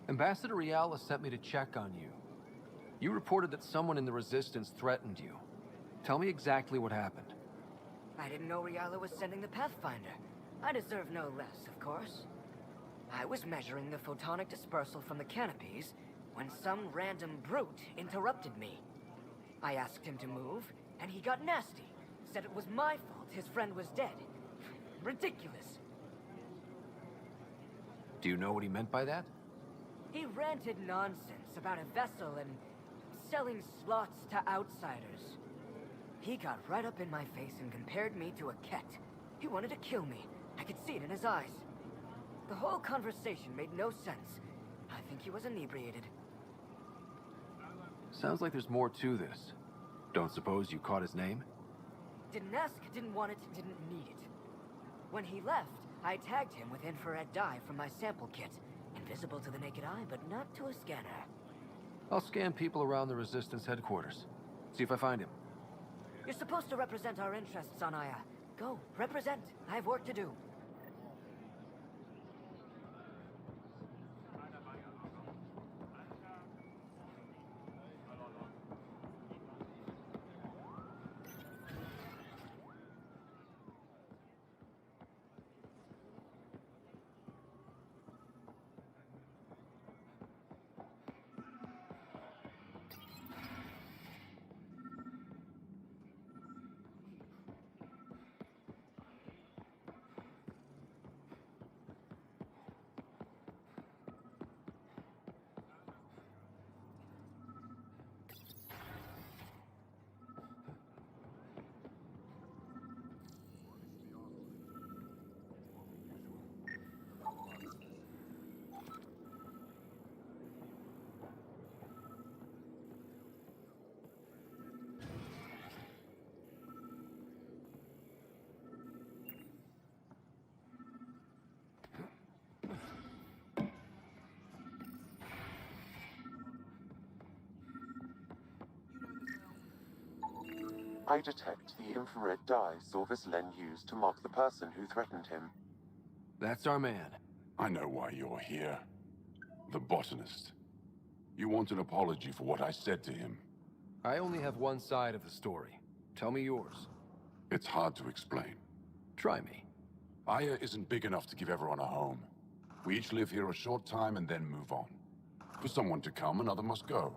Speaker 1: Ambassador Riala sent me to check on you. You reported that someone in the Resistance threatened you. Tell me exactly what happened.
Speaker 7: I didn't know Riala was sending the Pathfinder. I deserve no less, of course. I was measuring the photonic dispersal from the canopies when some random brute interrupted me. I asked him to move, and he got nasty. Said it was my fault his friend was dead. Ridiculous.
Speaker 1: Do you know what he meant by that?
Speaker 7: He ranted nonsense about a vessel and selling slots to outsiders. He got right up in my face and compared me to a ket. He wanted to kill me. I could see it in his eyes. The whole conversation made no sense. I think he was inebriated.
Speaker 1: Sounds like there's more to this. Don't suppose you caught his name?
Speaker 7: Didn't ask, didn't want it, didn't need it. When he left, I tagged him with infrared dye from my sample kit. Invisible to the naked eye, but not to a scanner.
Speaker 1: I'll scan people around the Resistance headquarters. See if I find him.
Speaker 7: You're supposed to represent our interests on Aya. Go, represent. I have work to do.
Speaker 5: I detect the infrared dye Sorvis Len used to mark the person who threatened him.
Speaker 1: That's our man.
Speaker 18: I know why you're here. The botanist. You want an apology for what I said to him.
Speaker 1: I only have one side of the story. Tell me yours.
Speaker 18: It's hard to explain.
Speaker 1: Try me.
Speaker 18: Aya isn't big enough to give everyone a home. We each live here a short time and then move on. For someone to come, another must go.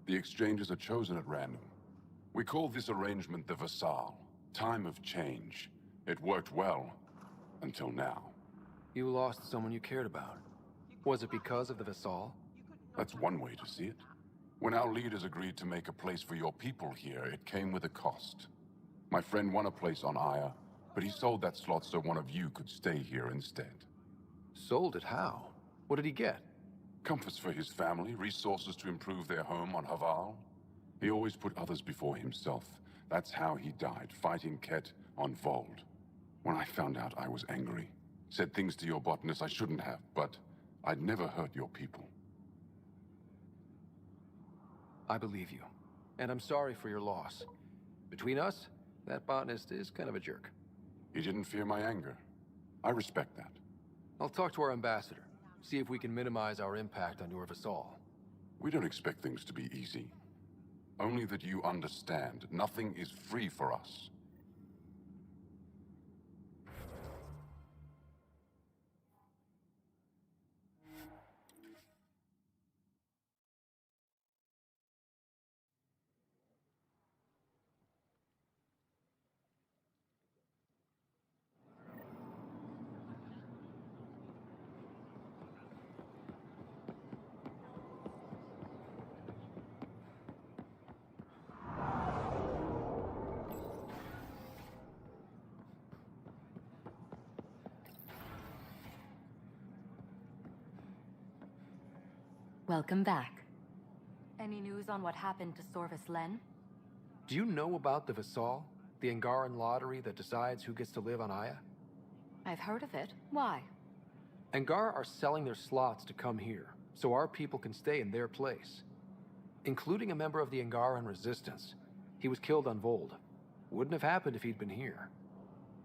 Speaker 18: The exchanges are chosen at random. We call this arrangement the Vassal. Time of change. It worked well. Until now.
Speaker 1: You lost someone you cared about. Was it because of the Vassal?
Speaker 18: That's one way to see it. When our leaders agreed to make a place for your people here, it came with a cost. My friend won a place on Aya, but he sold that slot so one of you could stay here instead.
Speaker 1: Sold it how? What did he get?
Speaker 18: Comforts for his family, resources to improve their home on Haval. He always put others before himself. That's how he died, fighting Ket on Vold. When I found out, I was angry. Said things to your botanist I shouldn't have, but I'd never hurt your people.
Speaker 1: I believe you. And I'm sorry for your loss. Between us, that botanist is kind of a jerk.
Speaker 18: He didn't fear my anger. I respect that.
Speaker 1: I'll talk to our ambassador. See if we can minimize our impact on your Vassal.
Speaker 18: We don't expect things to be easy. Only that you understand, nothing is free for us.
Speaker 11: Welcome back. Any news on what happened to Sorvis Len?
Speaker 1: Do you know about the Visal? The Angaran lottery that decides who gets to live on Aya?
Speaker 11: I've heard of it. Why?
Speaker 1: Angar are selling their slots to come here, so our people can stay in their place. Including a member of the Angaran resistance. He was killed on Vold. Wouldn't have happened if he'd been here.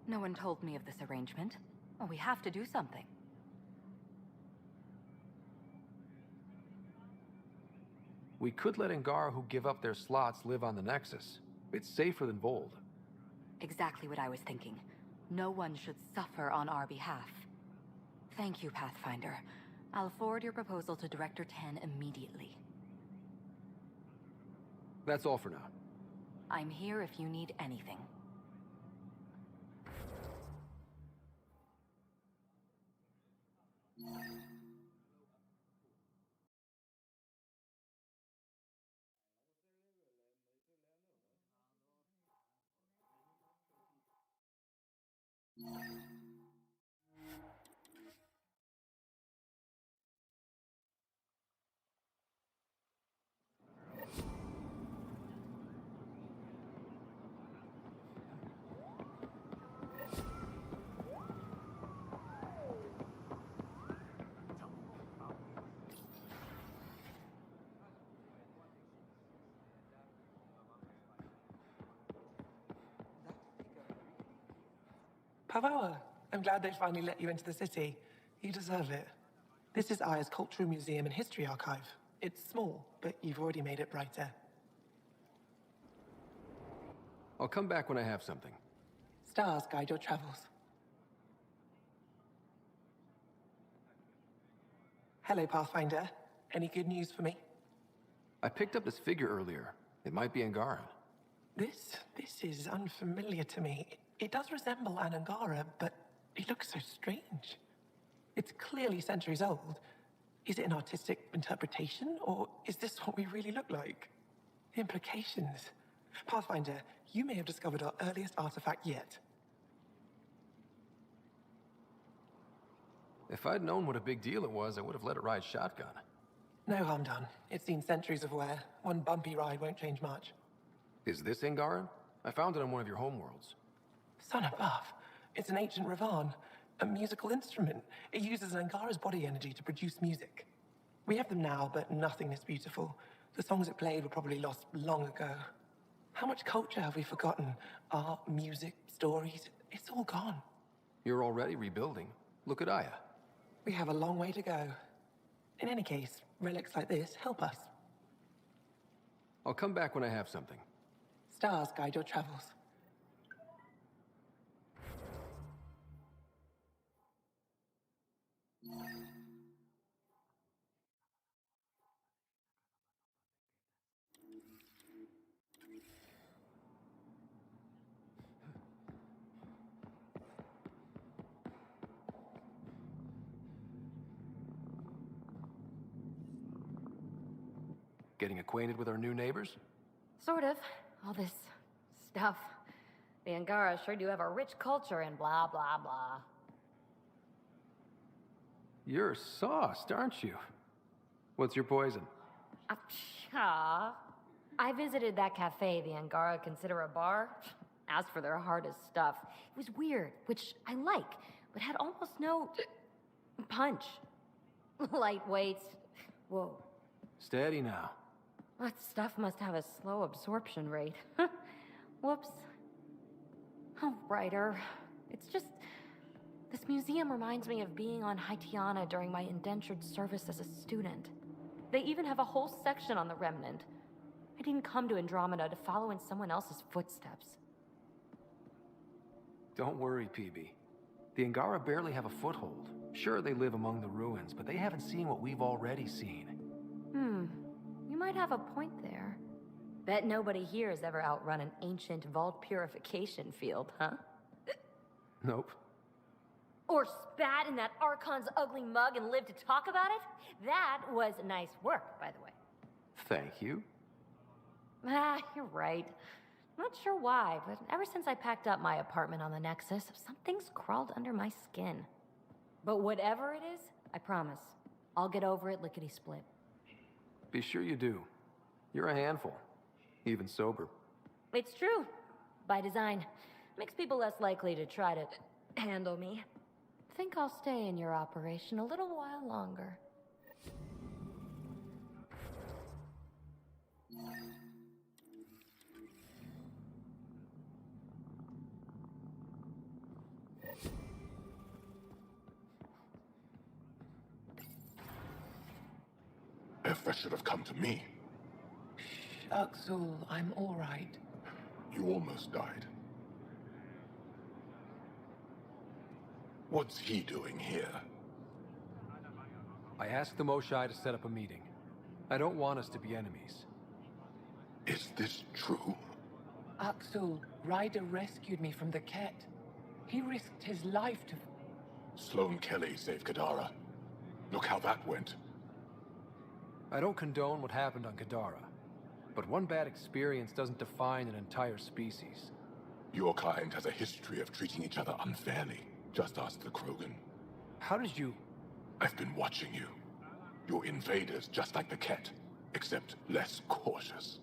Speaker 11: No one told me of this arrangement. Well, we have to do something.
Speaker 1: We could let Angar who give up their slots live on the Nexus. It's safer than Vold.
Speaker 11: Exactly what I was thinking. No one should suffer on our behalf. Thank you, Pathfinder. I'll forward your proposal to Director 10 immediately.
Speaker 1: That's all for now.
Speaker 11: I'm here if you need anything.
Speaker 17: Pavawa, I'm glad they finally let you into the city. You deserve it. This is Aya's Cultural Museum and History Archive. It's small, but you've already made it brighter.
Speaker 1: I'll come back when I have something.
Speaker 17: Stars guide your travels. Hello, Pathfinder. Any good news for me?
Speaker 1: I picked up this figure earlier. It might be Angaran.
Speaker 17: This is unfamiliar to me. It does resemble an Angara, but it looks so strange. It's clearly centuries old. Is it an artistic interpretation, or is this what we really look like? The implications. Pathfinder, you may have discovered our earliest artifact yet.
Speaker 1: If I'd known what a big deal it was, I would have let it ride shotgun.
Speaker 17: No harm done. It's seen centuries of wear. One bumpy ride won't change much.
Speaker 1: Is this Angaran? I found it on one of your homeworlds.
Speaker 17: Son above. It's an ancient Ravan, a musical instrument. It uses Angara's body energy to produce music. We have them now, but nothing is beautiful. The songs it played were probably lost long ago. How much culture have we forgotten? Art, music, stories, it's all gone.
Speaker 1: You're already rebuilding. Look at Aya.
Speaker 17: We have a long way to go. In any case, relics like this help us.
Speaker 1: I'll come back when I have something.
Speaker 17: Stars guide your travels.
Speaker 1: Getting acquainted with our new neighbors?
Speaker 9: Sort of. All this stuff. The Angara sure do have a rich culture and blah, blah, blah.
Speaker 1: You're sauced, aren't you? What's your poison?
Speaker 9: I visited that cafe the Angara consider a bar. Asked for their hardest stuff. It was weird, which I like, but had almost no punch. Lightweight. Whoa.
Speaker 1: Steady now.
Speaker 9: That stuff must have a slow absorption rate. Whoops. Oh, Ryder. It's just... This museum reminds me of being on Haitiana during my indentured service as a student. They even have a whole section on the Remnant. I didn't come to Andromeda to follow in someone else's footsteps.
Speaker 1: Don't worry, PB. The Angara barely have a foothold. Sure, they live among the ruins, but they haven't seen what we've already seen.
Speaker 9: You might have a point there. Bet nobody here has ever outrun an ancient vault purification field, huh?
Speaker 1: Nope.
Speaker 9: Or spat in that Archon's ugly mug and lived to talk about it? That was nice work, by the way.
Speaker 1: Thank you.
Speaker 9: You're right. Not sure why, but ever since I packed up my apartment on the Nexus, something's crawled under my skin. But whatever it is, I promise, I'll get over it lickety-split.
Speaker 1: Be sure you do. You're a handful, even sober.
Speaker 9: It's true. By design. Makes people less likely to try to handle me. Think I'll stay in your operation a little while longer.
Speaker 14: Efra should have come to me.
Speaker 17: Axel, I'm all right.
Speaker 14: You almost died. What's he doing here?
Speaker 1: I asked the Moshai to set up a meeting. I don't want us to be enemies.
Speaker 14: Is this true?
Speaker 17: Axel, Ryder rescued me from the Ket. He risked his life to...
Speaker 14: Sloane Kelly saved Kadara. Look how that went.
Speaker 1: I don't condone what happened on Kadara, but one bad experience doesn't define an entire species.
Speaker 14: Your kind has a history of treating each other unfairly. Just ask the Krogan.
Speaker 1: How did you...
Speaker 14: I've been watching you. You're invaders just like the Ket, except less cautious.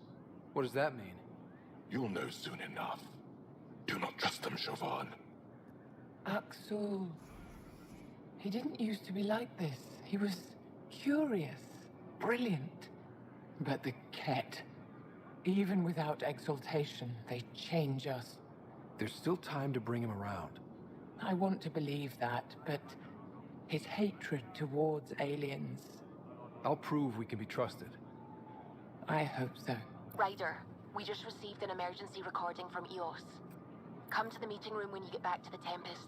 Speaker 1: What does that mean?
Speaker 14: You'll know soon enough. Do not trust them, Chauvin.
Speaker 17: Axel... He didn't used to be like this. He was curious, brilliant. But the Ket, even without exaltation, they change us.
Speaker 1: There's still time to bring him around.
Speaker 17: I want to believe that, but his hatred towards aliens...
Speaker 1: I'll prove we can be trusted.
Speaker 17: I hope so.
Speaker 6: Ryder, we just received an emergency recording from EOS. Come to the meeting room when you get back to the Tempest.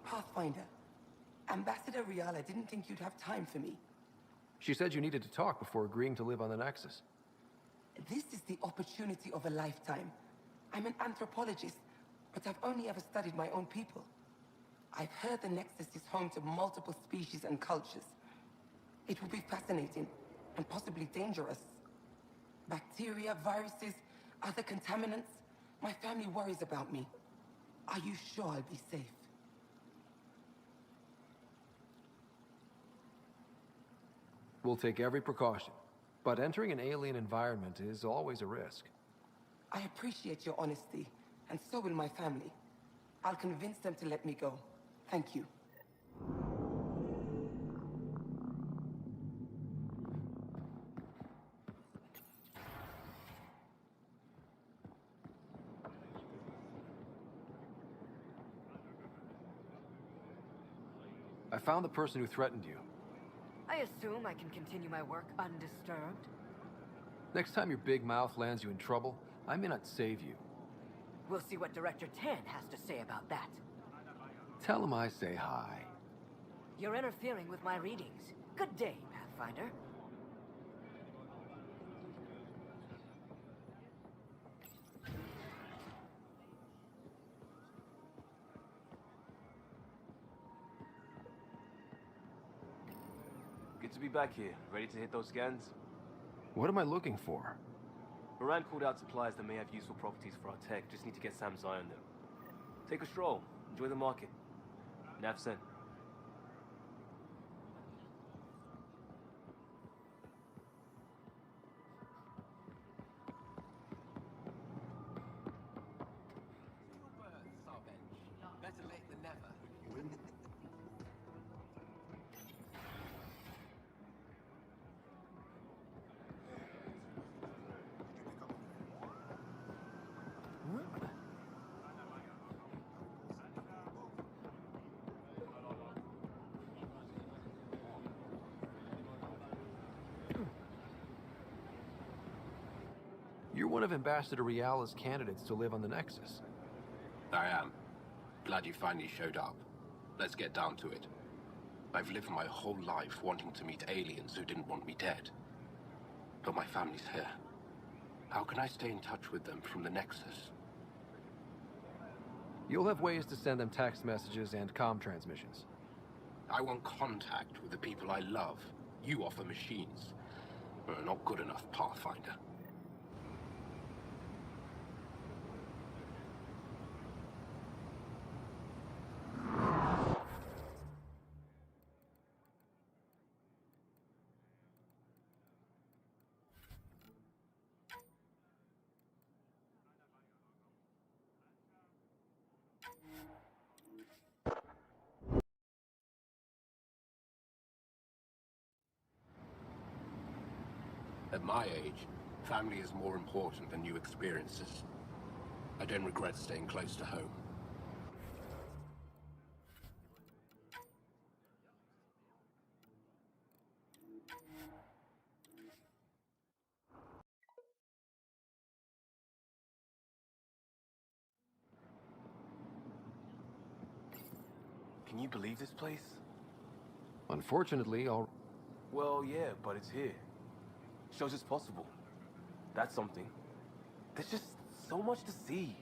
Speaker 10: Pathfinder, Ambassador Riala didn't think you'd have time for me.
Speaker 1: She said you needed to talk before agreeing to live on the Nexus.
Speaker 10: This is the opportunity of a lifetime. I'm an anthropologist, but I've only ever studied my own people. I've heard the Nexus is home to multiple species and cultures. It will be fascinating, and possibly dangerous. Bacteria, viruses, other contaminants. My family worries about me. Are you sure I'll be safe?
Speaker 1: We'll take every precaution, but entering an alien environment is always a risk.
Speaker 10: I appreciate your honesty, and so will my family. I'll convince them to let me go. Thank you.
Speaker 1: I found the person who threatened you.
Speaker 7: I assume I can continue my work undisturbed.
Speaker 1: Next time your big mouth lands you in trouble, I may not save you.
Speaker 7: We'll see what Director Tan has to say about that.
Speaker 1: Tell him I say hi.
Speaker 7: You're interfering with my readings. Good day, Pathfinder.
Speaker 15: Good to be back here. Ready to hit those scans?
Speaker 1: What am I looking for?
Speaker 15: Moran called out supplies that may have useful properties for our tech. Just need to get Sam's eye on them. Take a stroll. Enjoy the market. Nav sent.
Speaker 14: Better late than never.
Speaker 1: You're one of Ambassador Riala's candidates to live on the Nexus.
Speaker 12: I am. Glad you finally showed up. Let's get down to it. I've lived my whole life wanting to meet aliens who didn't want me dead. But my family's here. How can I stay in touch with them from the Nexus?
Speaker 1: You'll have ways to send them text messages and comm transmissions.
Speaker 12: I want contact with the people I love. You offer machines. Not good enough, Pathfinder. At my age, family is more important than new experiences. I don't regret staying close to home.
Speaker 15: Can you believe this place?
Speaker 1: Unfortunately, all...
Speaker 15: Well, yeah, but it's here. Shows it's possible. That's something. There's just so much to see.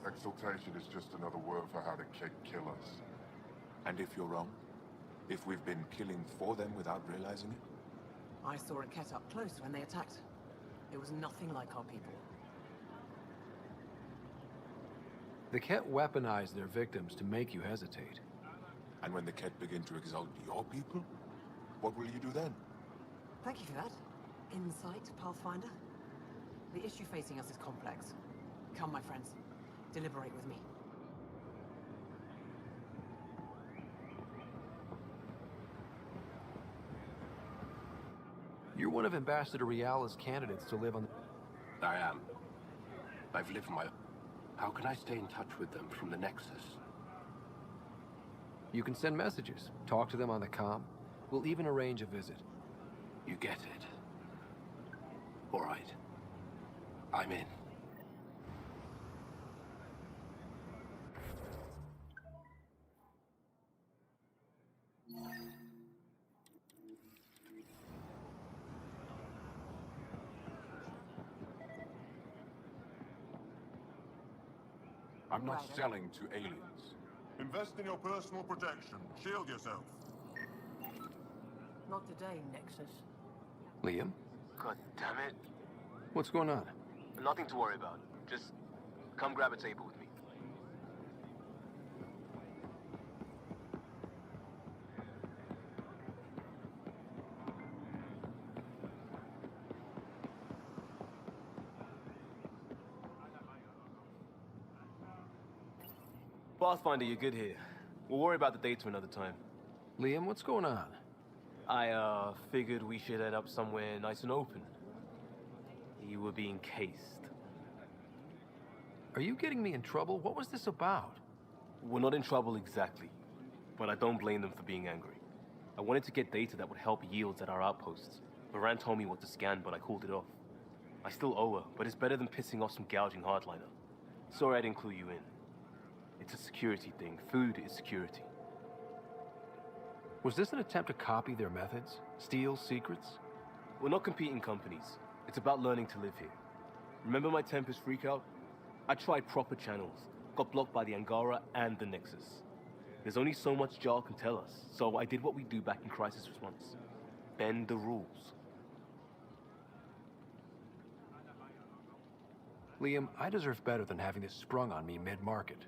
Speaker 8: Exaltation is just another word for how the Kett kill us.
Speaker 4: And if you're wrong? If we've been killing for them without realizing it?
Speaker 3: I saw a Kett up close when they attacked. It was nothing like our people.
Speaker 1: The Kett weaponize their victims to make you hesitate.
Speaker 4: And when the Kett begin to exalt your people, what will you do then?
Speaker 3: Thank you for that. Insight, Pathfinder. The issue facing us is complex. Come, my friends. Deliberate with me.
Speaker 1: You're one of Ambassador Riala's candidates to live on the...
Speaker 12: I am. I've lived my... How can I stay in touch with them from the Nexus?
Speaker 1: You can send messages, talk to them on the comm. We'll even arrange a visit.
Speaker 12: You get it. All right. I'm in.
Speaker 18: I'm not selling to aliens.
Speaker 8: Invest in your personal protection. Shield yourself.
Speaker 3: Not today, Nexus.
Speaker 1: Liam?
Speaker 15: God damn it.
Speaker 1: What's going on?
Speaker 15: Nothing to worry about. Just come grab a table with me. Pathfinder, you're good here. We'll worry about the data another time.
Speaker 1: Liam, what's going on?
Speaker 15: I, figured we should head up somewhere nice and open. You were being cased.
Speaker 1: Are you getting me in trouble? What was this about?
Speaker 15: We're not in trouble exactly, but I don't blame them for being angry. I wanted to get data that would help yields at our outposts. Moran told me what to scan, but I called it off. I still owe her, but it's better than pissing off some gouging hardliner. Sorry I didn't clue you in. It's a security thing. Food is security.
Speaker 1: Was this an attempt to copy their methods? Steal secrets?
Speaker 15: We're not competing companies. It's about learning to live here. Remember my Tempest freakout? I tried proper channels. Got blocked by the Angara and the Nexus. There's only so much Jarl can tell us, so I did what we do back in crisis response. Bend the rules.
Speaker 1: Liam, I deserve better than having this sprung on me mid-market.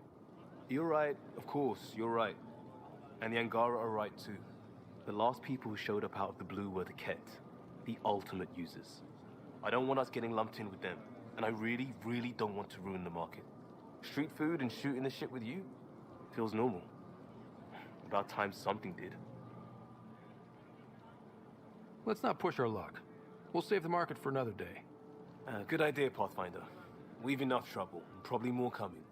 Speaker 15: You're right, of course, you're right. And the Angara are right too. The last people who showed up out of the blue were the Kett, the ultimate users. I don't want us getting lumped in with them, and I really, really don't want to ruin the market. Street food and shooting the shit with you feels normal. About time something did.
Speaker 1: Let's not push our luck. We'll save the market for another day.
Speaker 15: Good idea, Pathfinder. We've enough trouble, and probably more coming.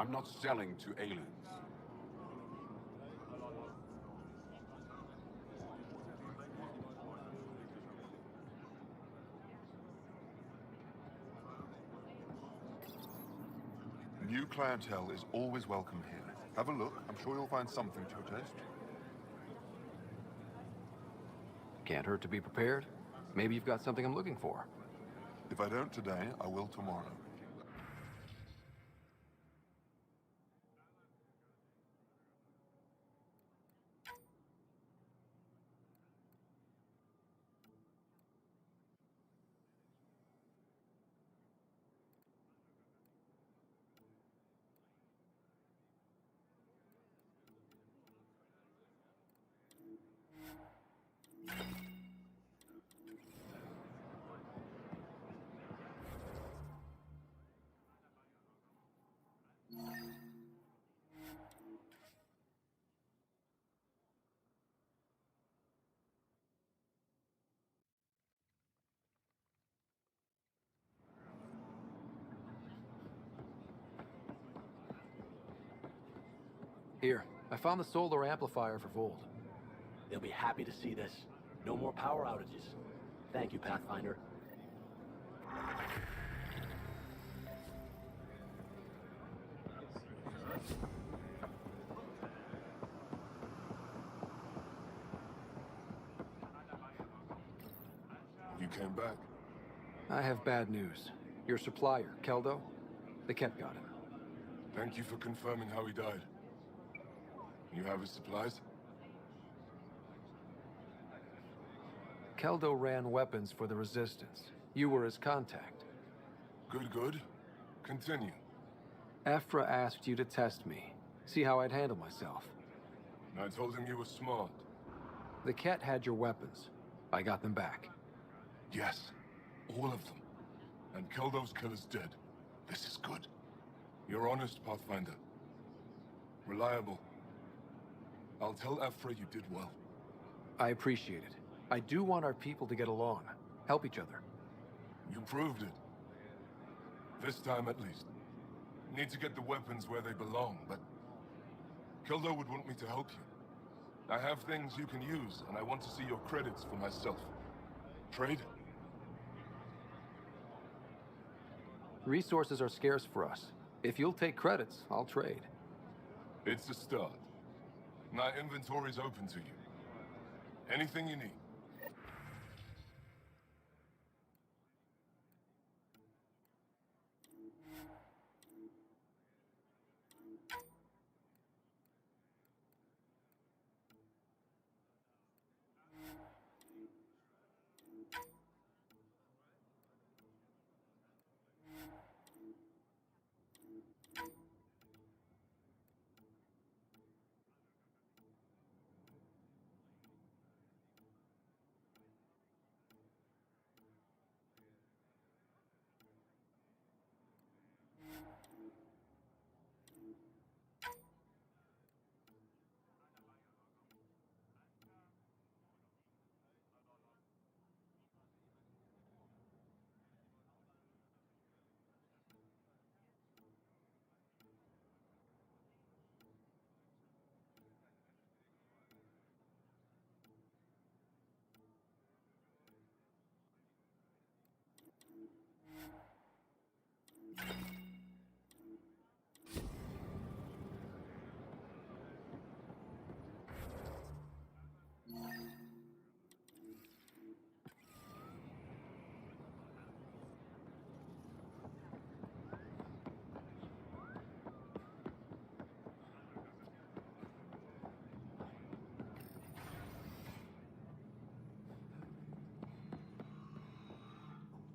Speaker 18: I'm not selling to aliens.
Speaker 4: New clientele is always welcome here. Have a look. I'm sure you'll find something to your taste.
Speaker 1: Can't hurt to be prepared. Maybe you've got something I'm looking for.
Speaker 4: If I don't today, I will tomorrow.
Speaker 1: Here, I found the solar amplifier for Vold.
Speaker 16: They'll be happy to see this. No more power outages. Thank you, Pathfinder.
Speaker 4: You came back.
Speaker 1: I have bad news. Your supplier, Keldo, the Ket got him.
Speaker 4: Thank you for confirming how he died. You have his supplies?
Speaker 1: Keldo ran weapons for the Resistance. You were his contact.
Speaker 4: Good, good. Continue.
Speaker 1: Ephra asked you to test me, see how I'd handle myself.
Speaker 4: I told him you were smart.
Speaker 1: The Ket had your weapons. I got them back.
Speaker 4: Yes, all of them. And Keldo's killer's dead. This is good. You're honest, Pathfinder. Reliable. I'll tell Ephra you did well.
Speaker 1: I appreciate it. I do want our people to get along, help each other.
Speaker 4: You proved it. This time at least. Need to get the weapons where they belong, but Keldo would want me to help you. I have things you can use, and I want to see your credits for myself. Trade?
Speaker 1: Resources are scarce for us. If you'll take credits, I'll trade.
Speaker 4: It's a start. My inventory's open to you. Anything you need.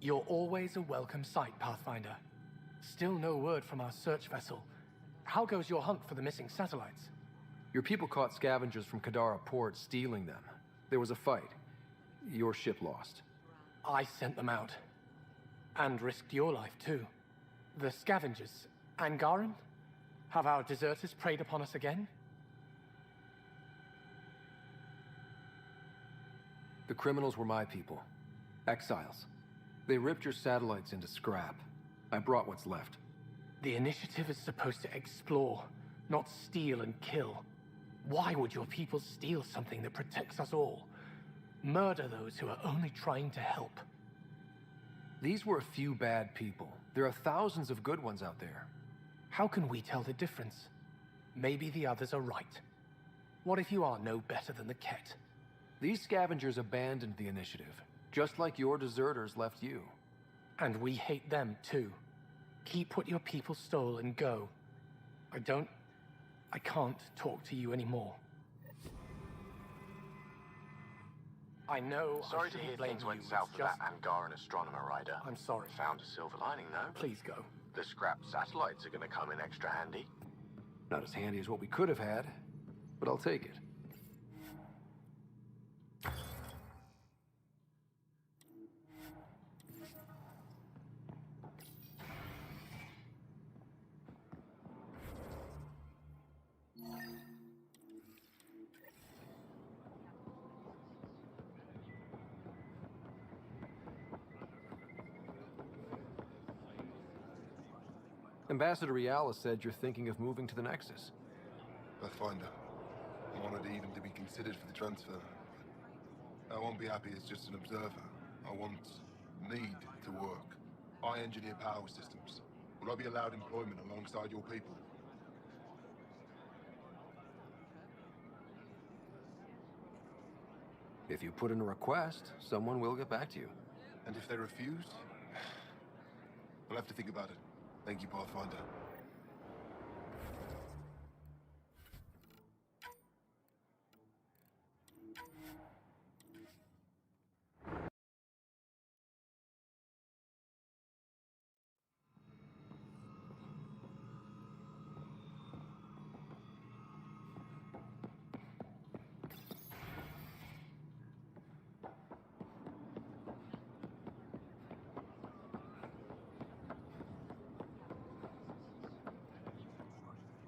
Speaker 2: You're always a welcome sight, Pathfinder. Still no word from our search vessel. How goes your hunt for the missing satellites?
Speaker 1: Your people caught scavengers from Kadara Port stealing them. There was a fight. Your ship lost.
Speaker 2: I sent them out. And risked your life, too. The scavengers, Angaran? Have our deserters preyed upon us again?
Speaker 1: The criminals were my people. Exiles. They ripped your satellites into scrap. I brought what's left.
Speaker 2: The initiative is supposed to explore, not steal and kill. Why would your people steal something that protects us all? Murder those who are only trying to help.
Speaker 1: These were a few bad people. There are thousands of good ones out there.
Speaker 2: How can we tell the difference? Maybe the others are right. What if you are no better than the Ket?
Speaker 1: These scavengers abandoned the initiative, just like your deserters left you.
Speaker 2: And we hate them too. Keep what your people stole and go. I can't talk to you anymore. I know
Speaker 12: Sorry
Speaker 2: I
Speaker 12: to hear
Speaker 2: shouldn't blame
Speaker 12: things went
Speaker 2: you,
Speaker 12: south
Speaker 2: it's
Speaker 12: with
Speaker 2: just...
Speaker 12: that Angaran astronomer rider.
Speaker 2: I'm sorry.
Speaker 12: Found a silver lining, though.
Speaker 2: Please go.
Speaker 12: The scrap satellites are gonna come in extra handy.
Speaker 1: Not as handy as what we could have had, but I'll take it. Ambassador Riala said you're thinking of moving to the Nexus.
Speaker 13: Pathfinder. I'm honored even to be considered for the transfer. I won't be happy as just an observer. I need to work. I engineer power systems. Will I be allowed employment alongside your people?
Speaker 1: If you put in a request, someone will get back to you.
Speaker 13: And if they refuse? I'll have to think about it. Thank you, Pathfinder.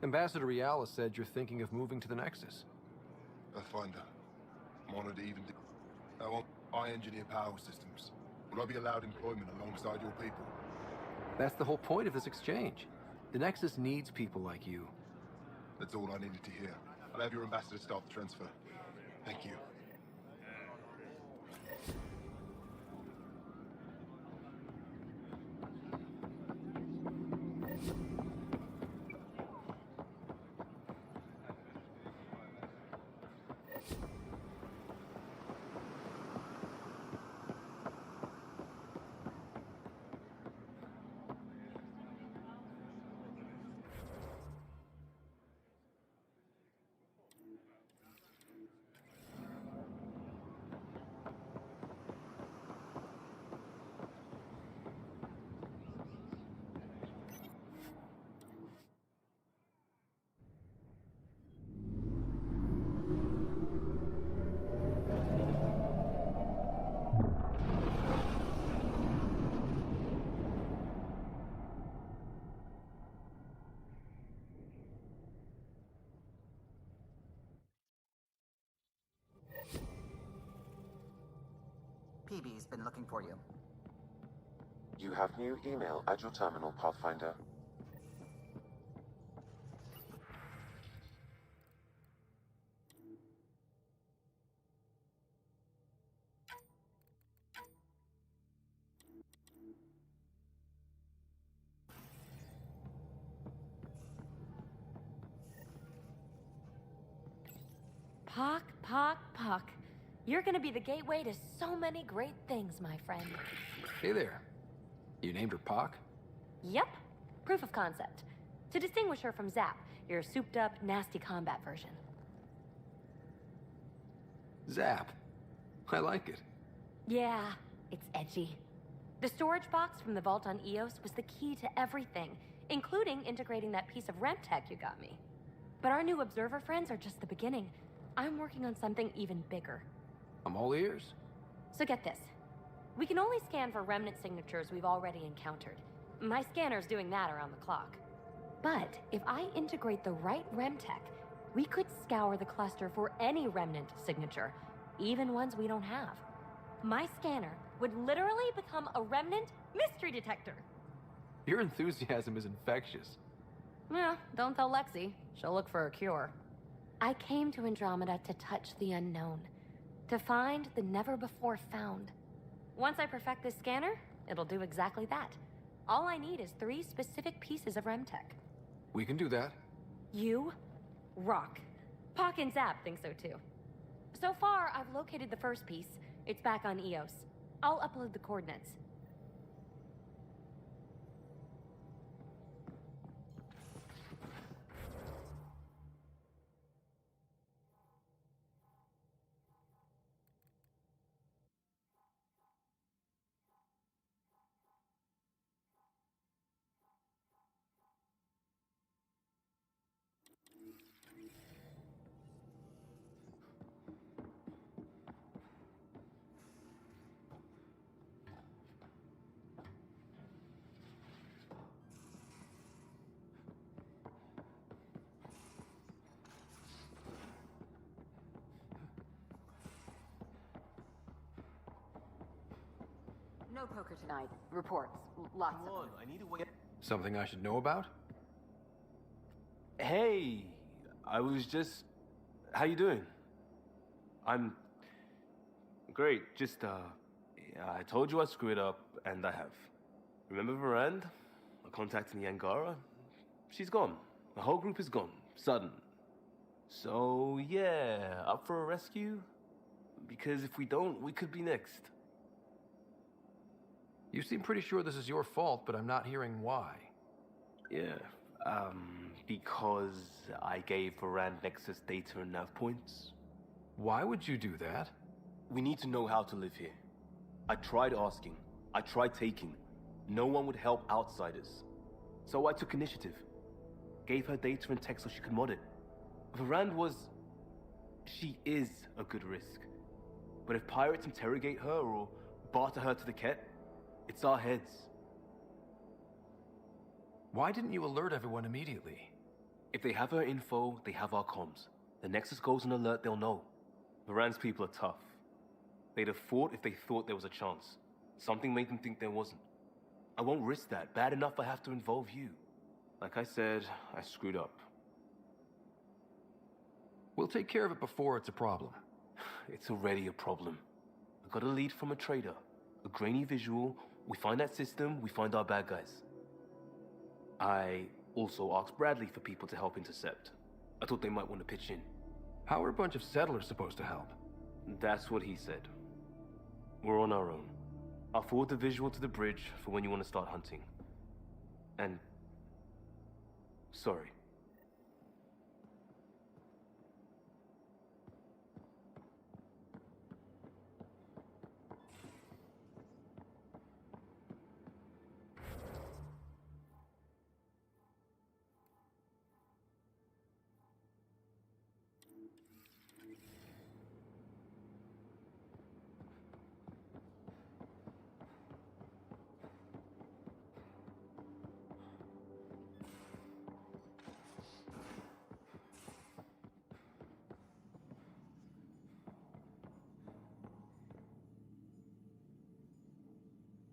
Speaker 1: Ambassador Riala said you're thinking of moving to the Nexus.
Speaker 13: Pathfinder. I'm honored even to... I engineer power systems. Will I be allowed employment alongside your people?
Speaker 1: That's the whole point of this exchange. The Nexus needs people like you.
Speaker 13: That's all I needed to hear. I'll have your ambassador start the transfer. Thank you.
Speaker 20: PB's been looking for you.
Speaker 5: You have new email at your terminal, Pathfinder.
Speaker 6: Pock. You're gonna be the gateway to so many great things, my friend.
Speaker 1: Hey there. You named her Pock?
Speaker 6: Yep. Proof of concept. To distinguish her from Zap, your souped-up, nasty combat version.
Speaker 1: Zap. I like it.
Speaker 6: Yeah, it's edgy. The storage box from the vault on Eos was the key to everything, including integrating that piece of REM tech you got me. But our new observer friends are just the beginning. I'm working on something even bigger.
Speaker 1: I'm all ears.
Speaker 6: So get this. We can only scan for remnant signatures we've already encountered. My scanner's doing that around the clock. But if I integrate the right REM tech, we could scour the cluster for any remnant signature, even ones we don't have. My scanner would literally become a remnant mystery detector.
Speaker 1: Your enthusiasm is infectious.
Speaker 9: Yeah, don't tell Lexi. She'll look for a cure. I came to Andromeda to touch the unknown. To find the never-before-found. Once I perfect this scanner, it'll do exactly that. All I need is 3 specific pieces of RemTech.
Speaker 1: We can do that.
Speaker 9: You rock. Pock and Zap think so too. So far, I've located the first piece. It's back on EOS. I'll upload the coordinates.
Speaker 19: No poker tonight. Reports. Lots of them.
Speaker 15: I need a way.
Speaker 1: Something I should know about?
Speaker 15: Hey, I was just... How you doing? I'm... Great, just, yeah, I told you I screwed up, and I have. Remember Varand? I contacted the Angara? She's gone. The whole group is gone. Sudden. So, yeah, up for a rescue? Because if we don't, we could be next.
Speaker 1: You seem pretty sure this is your fault, but I'm not hearing why.
Speaker 15: Yeah, because I gave Varand Nexus data and nav points.
Speaker 1: Why would you do that?
Speaker 15: We need to know how to live here. I tried asking. I tried taking. No one would help outsiders. So I took initiative. Gave her data and tech so she could mod it. Varand was... She is a good risk. But if pirates interrogate her or barter her to the Ket, it's our heads.
Speaker 1: Why didn't you alert everyone immediately?
Speaker 15: If they have her info, they have our comms. The Nexus goes on alert, they'll know. Varand's people are tough. They'd have fought if they thought there was a chance. Something made them think there wasn't. I won't risk that. Bad enough I have to involve you. Like I said, I screwed up.
Speaker 1: We'll take care of it before it's a problem.
Speaker 15: It's already a problem. I got a lead from a trader. A grainy visual. We find that system, we find our bad guys. I also asked Bradley for people to help intercept. I thought they might want to pitch in.
Speaker 1: How are a bunch of settlers supposed to help?
Speaker 15: That's what he said. We're on our own. I'll forward the visual to the bridge for when you want to start hunting. And... sorry.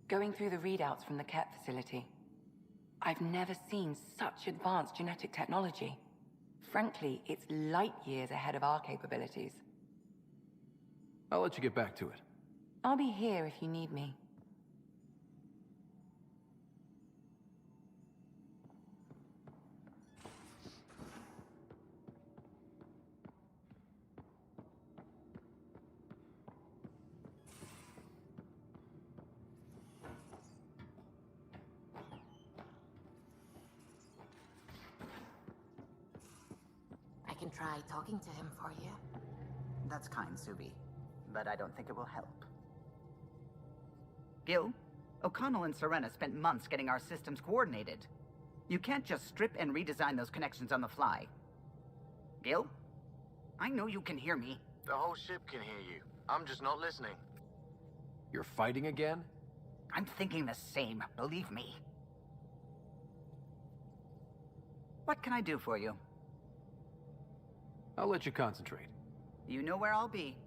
Speaker 10: Going through the readouts from the Ket facility, I've never seen such advanced genetic technology. Frankly, it's light years ahead of our capabilities.
Speaker 1: I'll let you get back to it.
Speaker 10: I'll be here if you need me.
Speaker 20: I can try talking to him for you. That's kind, Subi. But I don't think it will help.
Speaker 21: Gil, O'Connell and Serena spent months getting our systems coordinated. You can't just strip and redesign those connections on the fly. Gil? I know you can hear me.
Speaker 23: The whole ship can hear you. I'm just not listening.
Speaker 1: You're fighting again?
Speaker 21: I'm thinking the same, believe me. What can I do for you?
Speaker 1: I'll let you concentrate.
Speaker 21: You know where I'll be.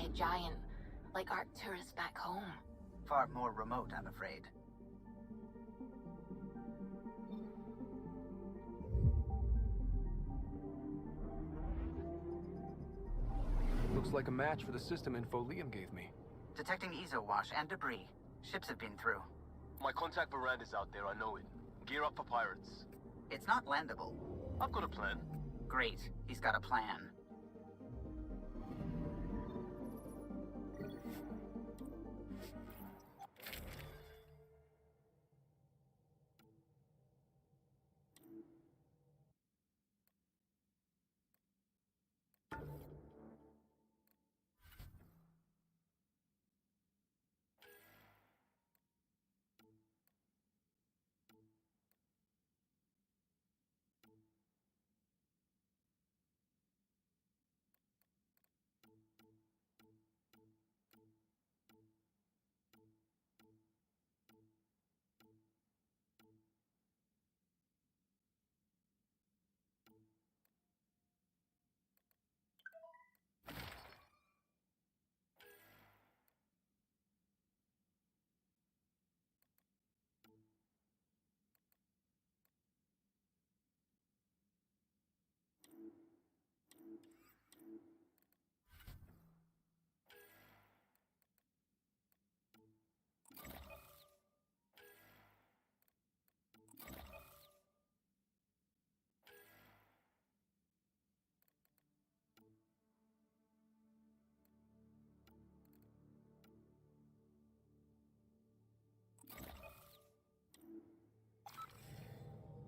Speaker 20: a giant, like our tourists back home.
Speaker 21: Far more remote, I'm afraid.
Speaker 1: Looks like a match for the system info Liam gave me.
Speaker 21: Detecting ezo wash and debris. Ships have been through.
Speaker 15: My contact Miranda's out there, I know it. Gear up for pirates.
Speaker 21: It's not landable.
Speaker 15: I've got a plan.
Speaker 21: Great. He's got a plan.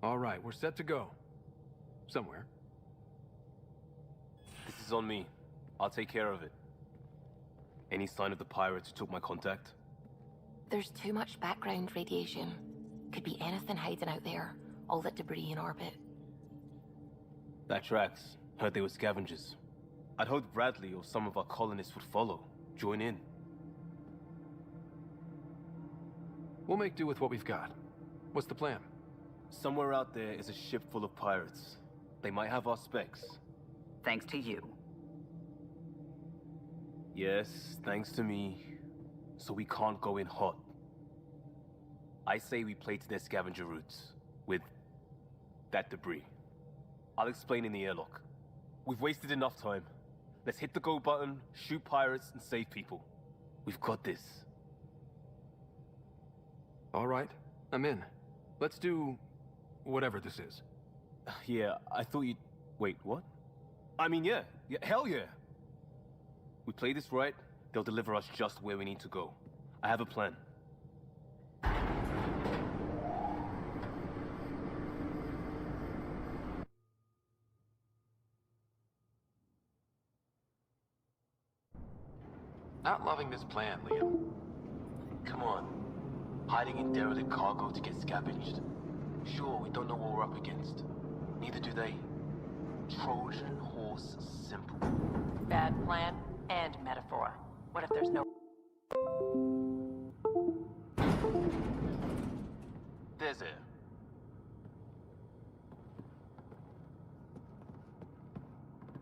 Speaker 1: All right, we're set to go. Somewhere.
Speaker 15: This is on me. I'll take care of it. Any sign of the pirates who took my contact?
Speaker 20: There's too much background radiation. Could be anything hiding out there. All that debris in orbit.
Speaker 15: That tracks. Heard they were scavengers. I'd hoped Bradley or some of our colonists would follow. Join in.
Speaker 1: We'll make do with what we've got. What's the plan?
Speaker 15: Somewhere out there is a ship full of pirates. They might have our specs.
Speaker 21: Thanks to you.
Speaker 15: Yes, thanks to me. So we can't go in hot. I say we play to their scavenger routes. With that debris. I'll explain in the airlock. We've wasted enough time. Let's hit the go button, shoot pirates, and save people. We've got this.
Speaker 1: All right, I'm in. Let's do whatever this is.
Speaker 15: Yeah, I thought you'd... Wait, what? I mean, yeah, hell yeah. We play this right, they'll deliver us just where we need to go. I have a plan.
Speaker 1: Not loving this plan, Liam.
Speaker 15: Come on. Hiding in derelict cargo to get scavenged. Sure, we don't know what we're up against. Neither do they. Trojan horse simple.
Speaker 19: Bad plan and metaphor. What if there's no...
Speaker 15: There's air.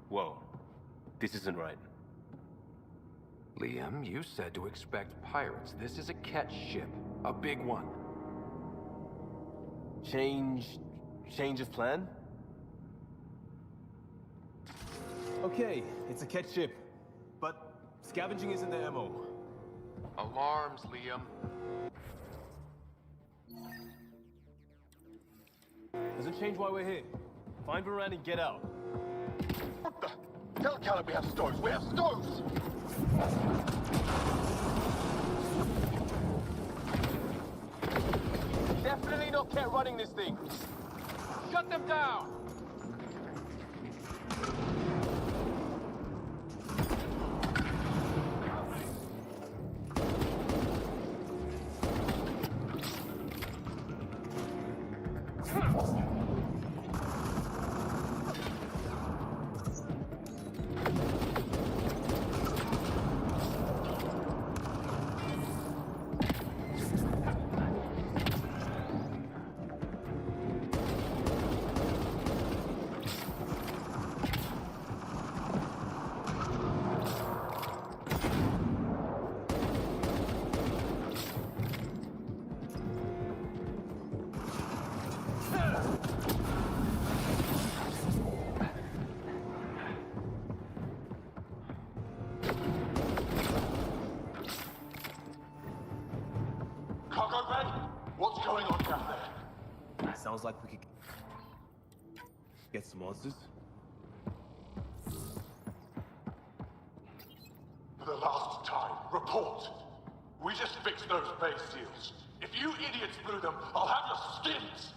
Speaker 15: Whoa. This isn't right.
Speaker 1: Liam, you said to expect pirates. This is a catch ship. A big one.
Speaker 15: Change of plan? Okay, it's a catch ship. But scavenging isn't their MO.
Speaker 1: Alarms, Liam.
Speaker 15: Doesn't change why we're here. Find Varan and get out.
Speaker 23: What the? Tell Caleb we have stoves! We have stoves!
Speaker 15: Definitely not kept running this thing. Shut them down!
Speaker 23: What's going on down there?
Speaker 15: Sounds like we could get some monsters.
Speaker 23: For the last time, report. We just fixed those bay seals. If you idiots blew them, I'll have your skins!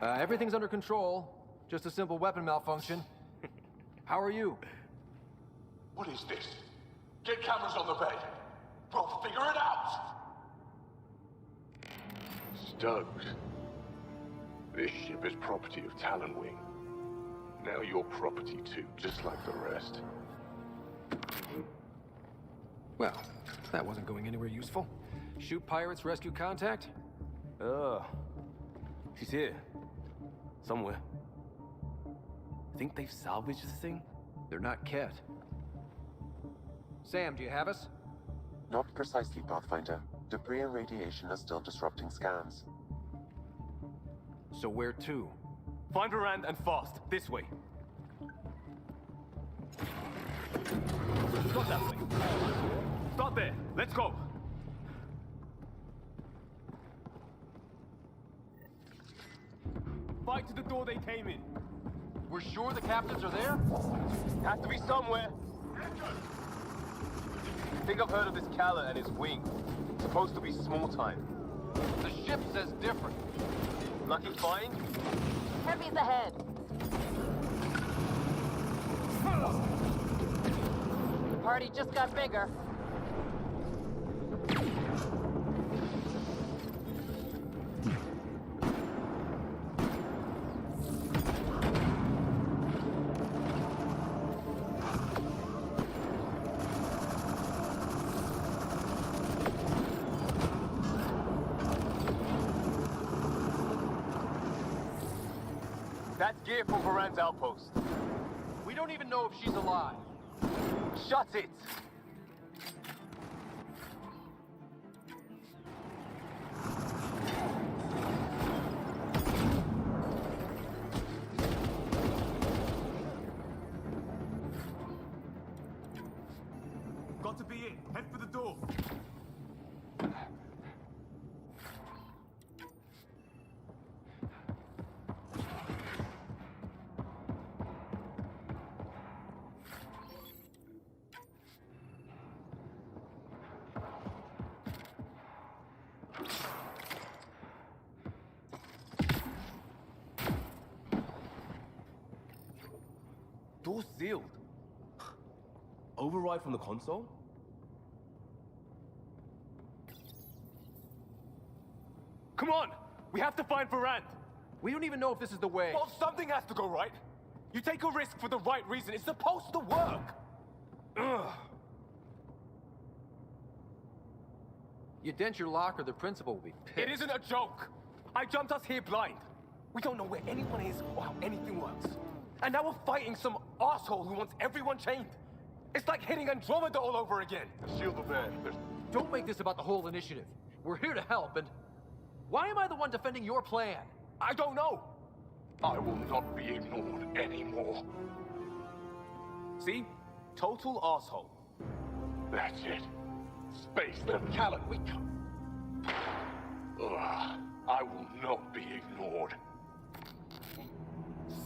Speaker 1: Everything's under control. Just a simple weapon malfunction. How are you?
Speaker 23: What is this? Get cameras on the bay. We'll figure it out!
Speaker 11: Stokes. This ship is property of Talonwing. Now you're property too, just like the rest.
Speaker 1: Well, that wasn't going anywhere useful. Shoot pirates, rescue contact?
Speaker 15: She's here. Somewhere. Think they've salvaged this thing?
Speaker 1: They're not Ket. Sam, do you have us?
Speaker 5: Not precisely, Pathfinder. Debris and radiation are still disrupting scans.
Speaker 1: So where to?
Speaker 15: Find Rand and fast. This way. Not that way. Start there. Let's go. Fight to the door they came in.
Speaker 1: We're sure the captains are there?
Speaker 15: Has to be somewhere. I think I've heard of this Calla and his wing. Supposed to be small time.
Speaker 1: The ship says different.
Speaker 15: Lucky find?
Speaker 19: Heavy's ahead. The party just got bigger.
Speaker 15: That's gear from Varan's outpost.
Speaker 1: We don't even know if she's alive.
Speaker 15: Shut it! Got to be it. Head for the door. Door's sealed. Override from the console? Come on! We have to find Varan!
Speaker 1: We don't even know if this is the way.
Speaker 15: Well, something has to go right. You take a risk for the right reason. It's supposed to work. Ugh.
Speaker 1: You dent your locker, the principal will be pissed.
Speaker 15: It isn't a joke. I jumped us here blind. We don't know where anyone is or how anything works. And now we're fighting some asshole who wants everyone chained. It's like hitting Andromeda all over again.
Speaker 11: Shield the bed.
Speaker 1: Don't make this about the whole initiative. We're here to help, and why am I the one defending your plan?
Speaker 15: I don't know.
Speaker 11: I will not be ignored anymore.
Speaker 15: See? Total asshole.
Speaker 11: That's it. Space them, Callan, we come. Ugh, I will not be ignored.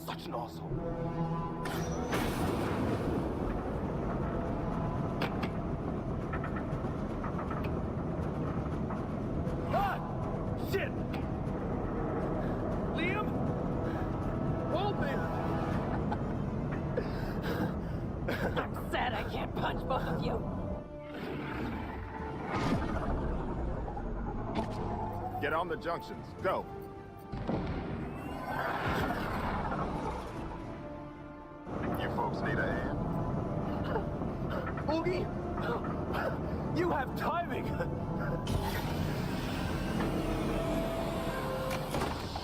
Speaker 15: Such an asshole. Ah! Shit! Liam? Hold me!
Speaker 19: I'm sad I can't punch both of you.
Speaker 17: Get on the junctions. Go. You folks need a hand?
Speaker 15: Oogie! You have timing!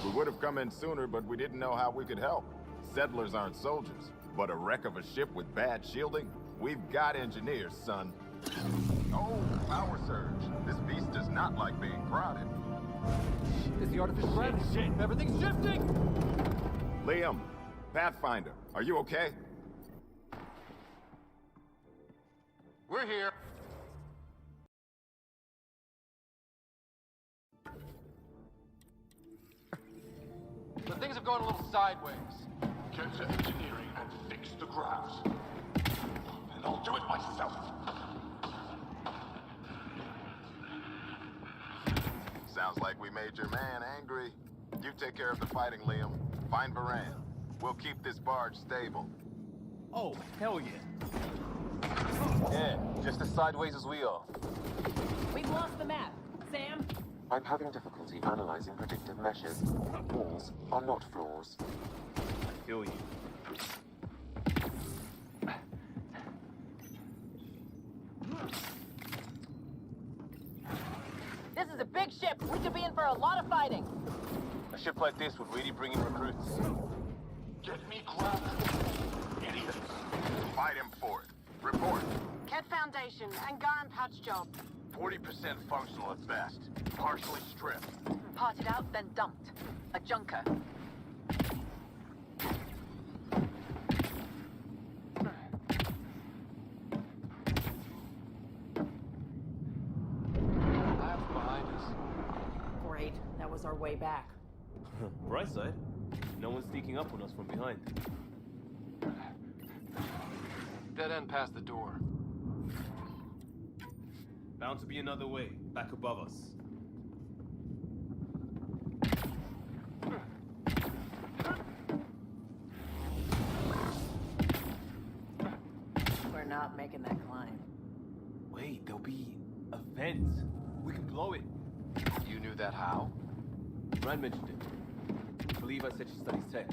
Speaker 17: We would have come in sooner, but we didn't know how we could help. Settlers aren't soldiers, but a wreck of a ship with bad shielding? We've got engineers, son. Oh, power surge. This beast does not like being prodded.
Speaker 1: It's the artificial gravity.
Speaker 15: Shit.
Speaker 1: Everything's shifting!
Speaker 17: Liam, Pathfinder, are you okay?
Speaker 1: We're here. going a little sideways.
Speaker 23: Get to engineering and fix the graphs. And I'll do it myself.
Speaker 17: Sounds like we made your man angry. You take care of the fighting, Liam. Find Varan. We'll keep this barge stable.
Speaker 15: Oh, hell yeah. Yeah, just as sideways as we are.
Speaker 3: We've lost the map. Sam?
Speaker 5: I'm having difficulty analyzing predictive meshes. Walls are not floors.
Speaker 15: I feel you.
Speaker 3: This is a big ship. We could be in for a lot of fighting.
Speaker 15: A ship like this would really bring in recruits.
Speaker 23: Get me grabbed. Idiots.
Speaker 17: Fight him for it. Report.
Speaker 7: Cat Foundation, Angaran patch job.
Speaker 17: 40% functional at best. Partially stripped.
Speaker 7: Parted out, then dumped. A junker.
Speaker 1: Lab's behind us.
Speaker 3: Great. That was our way back.
Speaker 15: Right side. No one's sneaking up on us from behind.
Speaker 1: Dead end past the door.
Speaker 15: Bound to be another way, back above us.
Speaker 3: We're not making that climb.
Speaker 15: Wait, there'll be a vent. We can blow it.
Speaker 1: You knew that how?
Speaker 15: Rand mentioned it. I believe I said she studies tech.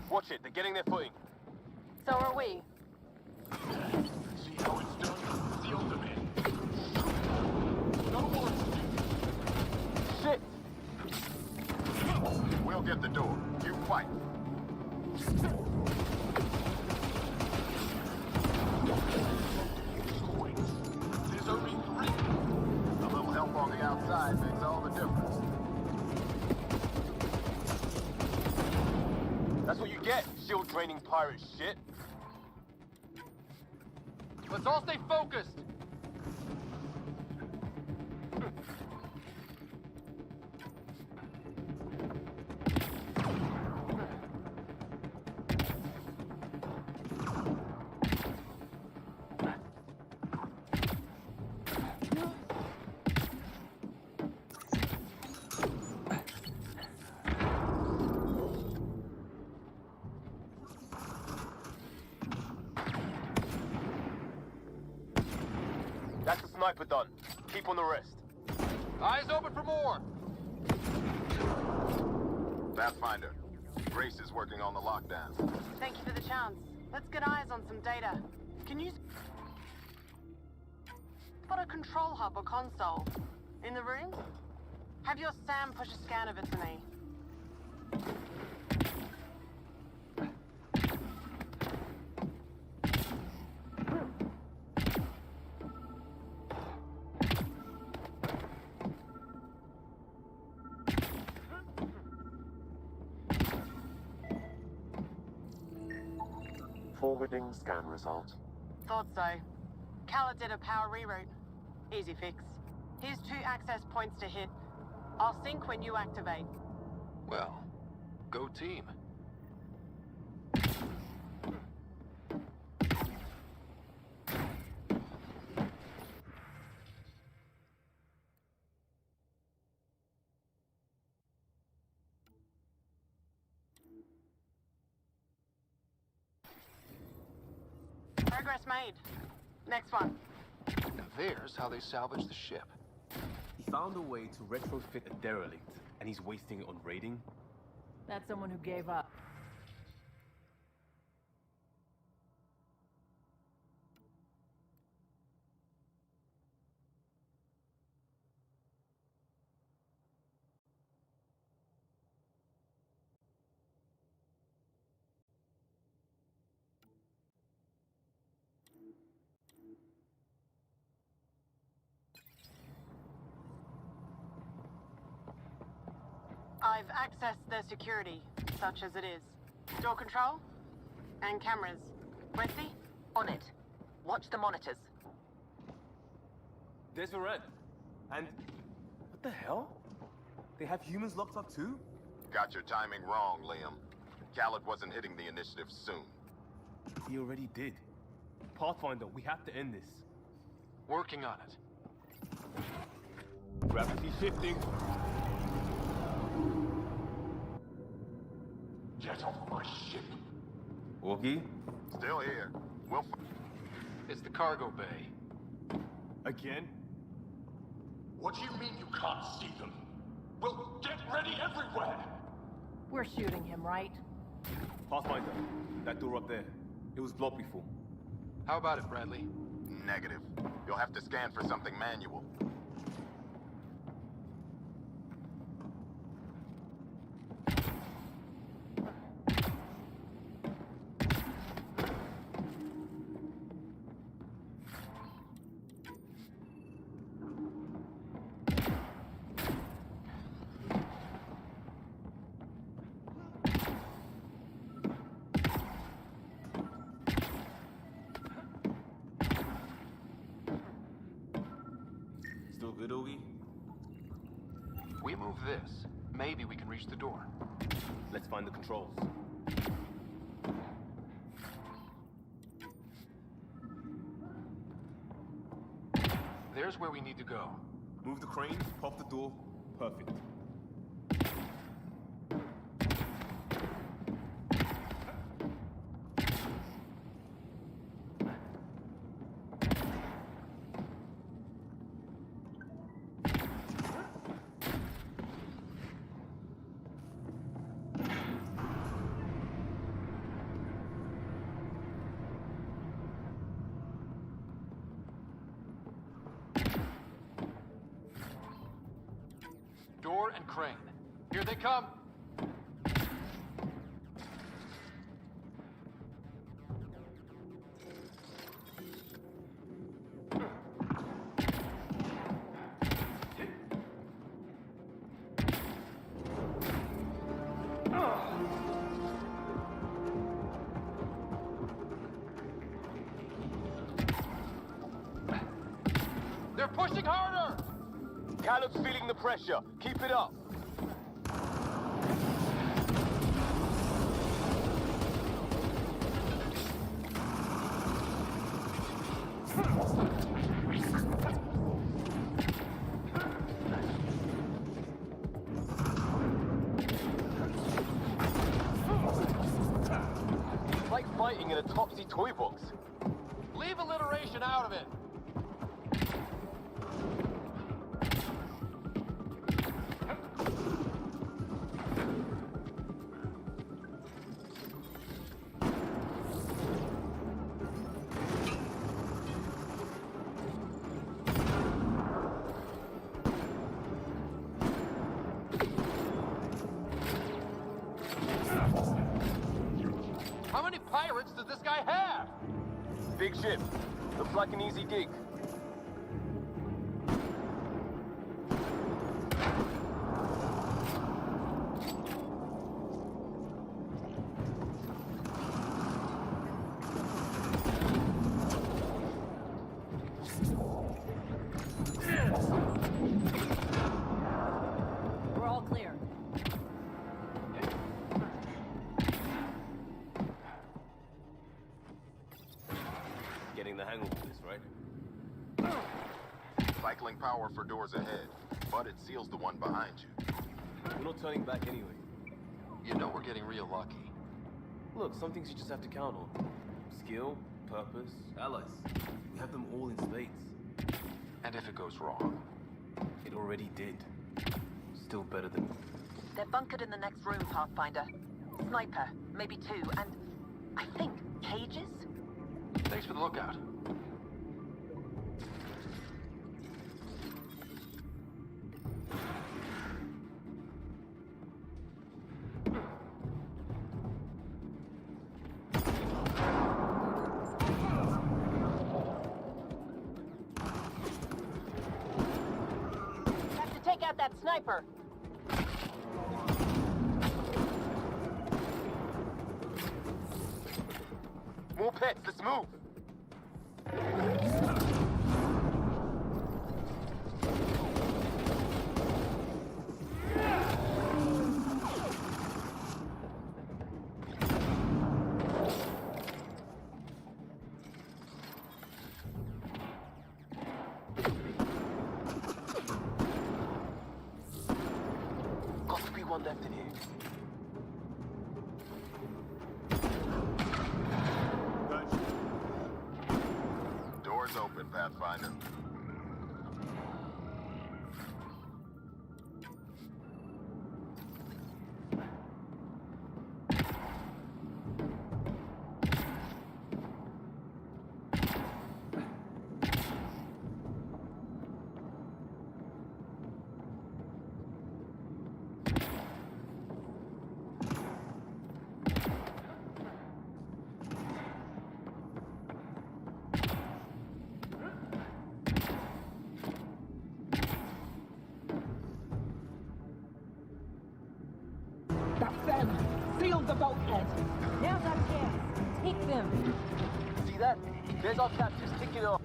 Speaker 15: Watch it, they're getting their footing.
Speaker 7: So are we.
Speaker 23: See how it's done? Seal them in. No more.
Speaker 15: Shit!
Speaker 17: We'll get the door. You fight.
Speaker 23: There's only 3.
Speaker 17: A little help on the outside makes all the difference.
Speaker 15: That's what you get, shield draining pirate shit.
Speaker 1: Let's all stay focused.
Speaker 15: That's the sniper done. Keep on the rest.
Speaker 1: Eyes open for more.
Speaker 17: Pathfinder. Grace is working on the lockdown.
Speaker 7: Thank you for the chance. Let's get eyes on some data. Can you spot a control hub or console? In the room? Have your Sam push a scan of it to me.
Speaker 5: Forwarding scan result.
Speaker 7: Thought so. Kala did a power reroute. Easy fix. Here's 2 access points to hit. I'll sync when you activate.
Speaker 1: Well, go team.
Speaker 7: Progress made. Next one.
Speaker 1: And there's how they salvage the ship.
Speaker 15: He found a way to retrofit a derelict, and he's wasting it on raiding?
Speaker 3: That's someone who gave up.
Speaker 7: I've accessed their security, such as it is. Door control and cameras. Wesley?
Speaker 8: On it. Watch the monitors.
Speaker 15: There's Varen. And... what the hell? They have humans locked up too?
Speaker 17: Got your timing wrong, Liam. Khaled wasn't hitting the initiative soon.
Speaker 15: He already did. Pathfinder, we have to end this.
Speaker 1: Working on it.
Speaker 15: Gravity shifting.
Speaker 23: Get off my ship.
Speaker 15: Augie?
Speaker 17: Still here. We'll...
Speaker 1: It's the cargo bay.
Speaker 15: Again?
Speaker 23: What do you mean you can't see them? Well, get ready everywhere!
Speaker 14: We're shooting him, right?
Speaker 15: Pathfinder, that door up there. It was blocked before.
Speaker 1: How about it, Bradley?
Speaker 17: Negative. You'll have to scan for something manual.
Speaker 15: Still good, Augie?
Speaker 1: We move this. Maybe we can reach the door.
Speaker 15: Let's find the controls.
Speaker 1: There's where we need to go.
Speaker 15: Move the crane, pop the door. Perfect.
Speaker 1: Door and crane. Here they come. They're pushing harder!
Speaker 15: Caleb's feeling the pressure. Keep it up. It's like fighting in a Topsy toy box.
Speaker 1: Leave alliteration out of it. How many pirates does this guy have?
Speaker 15: Big ship. Looks like an easy gig.
Speaker 14: We're all clear.
Speaker 15: Getting the hang of this, right?
Speaker 17: Cycling power for doors ahead, but it seals the one behind you.
Speaker 15: We're not turning back anyway.
Speaker 1: You know we're getting real lucky.
Speaker 15: Look, some things you just have to count on. Skill, purpose, allies. We have them all in spades.
Speaker 1: And if it goes wrong?
Speaker 15: It already did. Still better than...
Speaker 8: They're bunkered in the next room, Pathfinder. Sniper, maybe two, and I think cages?
Speaker 1: Thanks for the lookout.
Speaker 7: Have to take out that sniper.
Speaker 15: pets. Let's move. Got to be one left in here.
Speaker 17: Doors open, Pathfinder.
Speaker 16: That's them! Seal the bulkhead!
Speaker 6: Now's our chance. Take them.
Speaker 15: See that? There's our captors. Kick it off.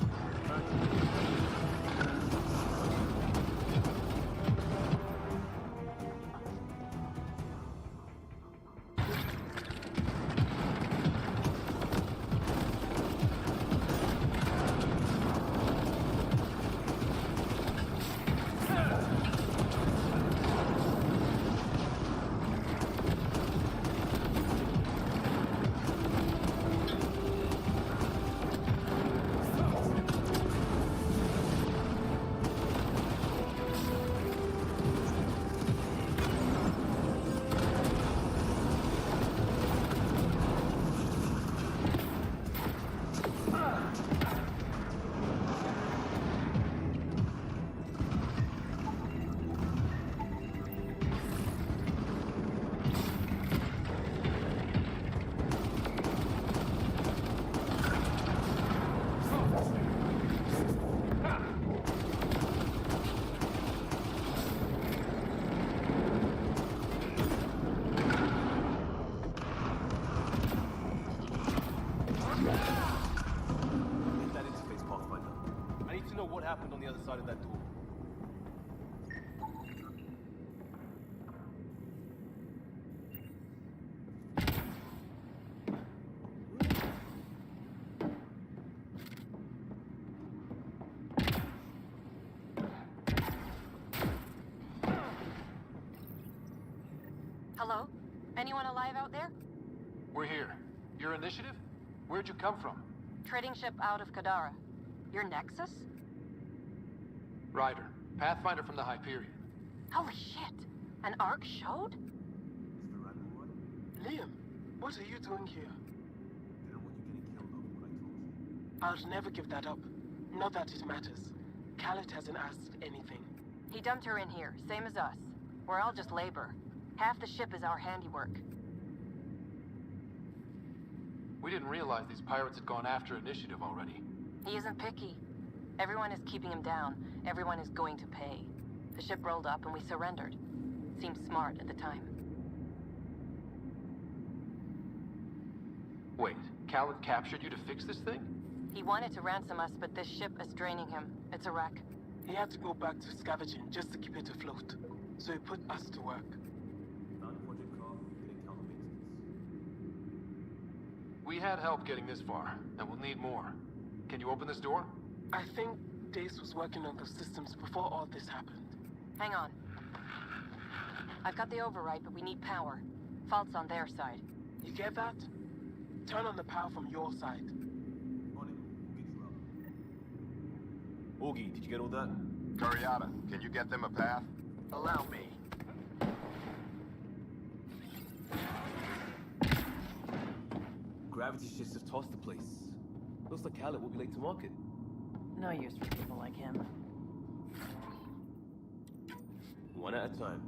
Speaker 15: That interface, Pathfinder. I need to know what happened on the other side of that door.
Speaker 7: Hello? Anyone alive out there?
Speaker 1: We're here. Your initiative? Where'd you come from?
Speaker 7: Trading ship out of Kadara. Your Nexus?
Speaker 1: Ryder. Pathfinder from the Hyperion.
Speaker 7: Holy shit! An arc showed?
Speaker 18: Liam, what are you doing here? I'll never give that up. Not that it matters. Khaled hasn't asked anything.
Speaker 7: He dumped her in here, same as us. We're all just labor. Half the ship is our handiwork.
Speaker 1: We didn't realize these pirates had gone after initiative already.
Speaker 7: He isn't picky. Everyone is keeping him down. Everyone is going to pay. The ship rolled up and we surrendered. Seemed smart at the time.
Speaker 1: Wait, Khaled captured you to fix this thing?
Speaker 7: He wanted to ransom us, but this ship is draining him. It's a wreck.
Speaker 18: He had to go back to scavenging just to keep it afloat. So he put us to work.
Speaker 1: We had help getting this far, and we'll need more. Can you open this door?
Speaker 18: I think Dace was working on those systems before all this happened.
Speaker 7: Hang on. I've got the override, but we need power. Fault's on their side.
Speaker 18: You get that? Turn on the power from your side.
Speaker 15: Augie, did you get all that?
Speaker 17: Curiata, can you get them a path?
Speaker 15: Allow me. Gravity shifts have tossed the place. Looks like Khaled will be late to market.
Speaker 14: No use for people like him.
Speaker 15: One at a time.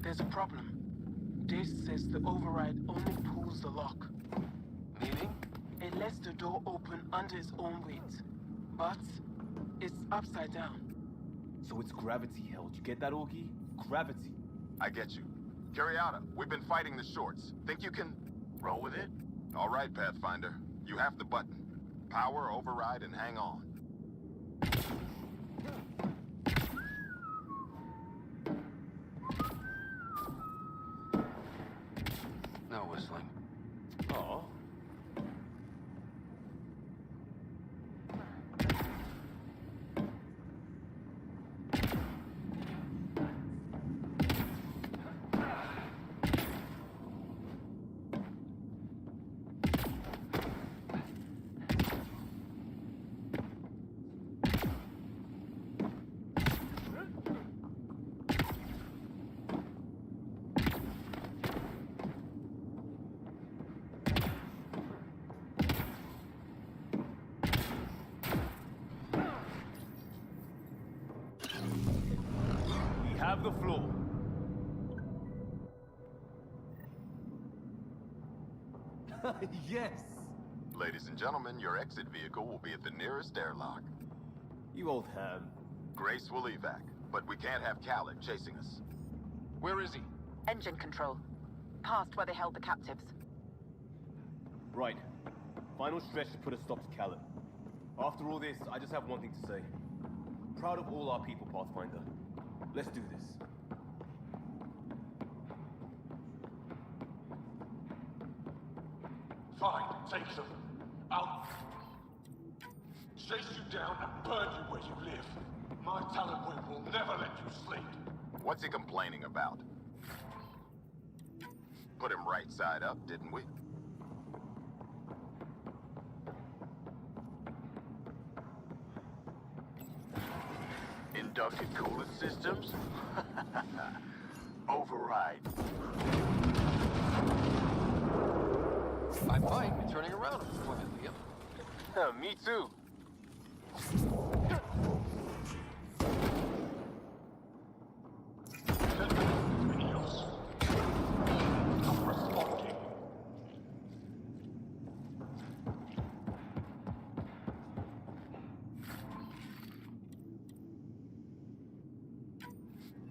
Speaker 18: There's a problem. Dace says the override only pulls the lock.
Speaker 1: Meaning?
Speaker 18: It lets the door open under its own weight. But it's upside down.
Speaker 15: So it's gravity held. You get that, Augie? Gravity.
Speaker 17: I get you. Curiata, we've been fighting the shorts. Think you can roll with it? All right, Pathfinder. You have the button. Power, override, and hang on.
Speaker 1: No whistling.
Speaker 15: Aw. Have the floor. Yes!
Speaker 17: Ladies and gentlemen, your exit vehicle will be at the nearest airlock.
Speaker 15: You old ham.
Speaker 17: Grace will evac, but we can't have Khaled chasing us.
Speaker 1: Where is he?
Speaker 8: Engine control. Past where they held the captives.
Speaker 15: Right. Final stretch to put a stop to Khaled. After all this, I just have one thing to say. Proud of all our people, Pathfinder. Let's do this.
Speaker 23: Fine, take them. I'll chase you down and burn you where you live. My talent wing will never let you sleep.
Speaker 17: What's he complaining about? Put him right side up, didn't we?
Speaker 23: Inducted coolant systems? Override.
Speaker 1: I might be turning around at this point, Liam.
Speaker 15: Me too.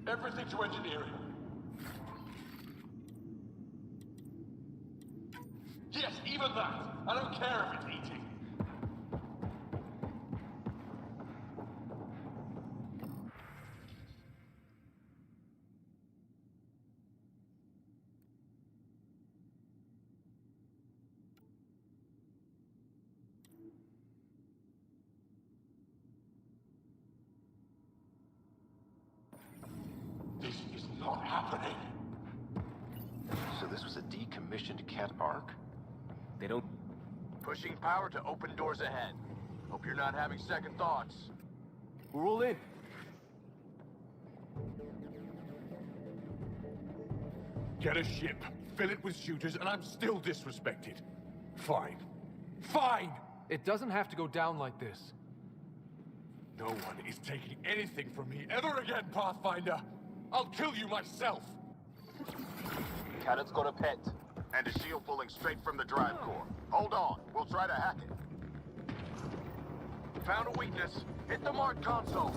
Speaker 23: Everything to engineering. Yes, even that. I don't care if it's eating. This is not happening.
Speaker 1: So this was a decommissioned Cat Ark?
Speaker 15: They don't...
Speaker 23: Pushing power to open doors ahead. Hope you're not having second thoughts.
Speaker 15: We're all in.
Speaker 23: Get a ship, fill it with shooters, and I'm still disrespected. Fine. Fine!
Speaker 1: It doesn't have to go down like this.
Speaker 23: No one is taking anything from me ever again, Pathfinder! I'll kill you myself!
Speaker 15: Khaled's got a pet.
Speaker 17: And a shield pulling straight from the drive core. Hold on, we'll try to hack it.
Speaker 23: Found a weakness. Hit the mark console.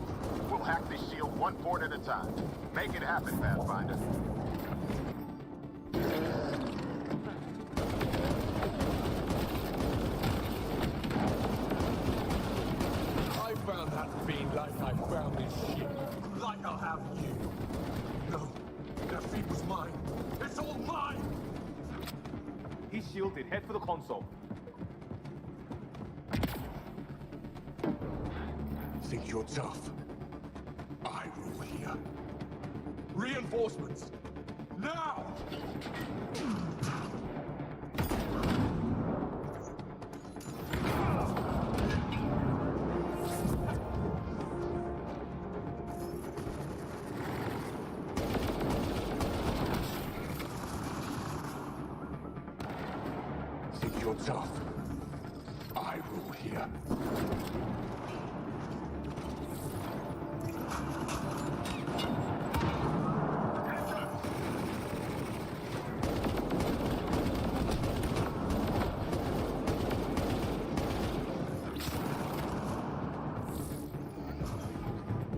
Speaker 17: We'll hack this shield one port at a time. Make it happen, Pathfinder.
Speaker 23: I found that fiend like I found this ship. Like I'll have you. No, that feed was mine. It's all mine!
Speaker 15: He's shielded. Head for the console.
Speaker 23: Think you're tough? I rule here. Reinforcements! Now! Think you're tough? I rule here.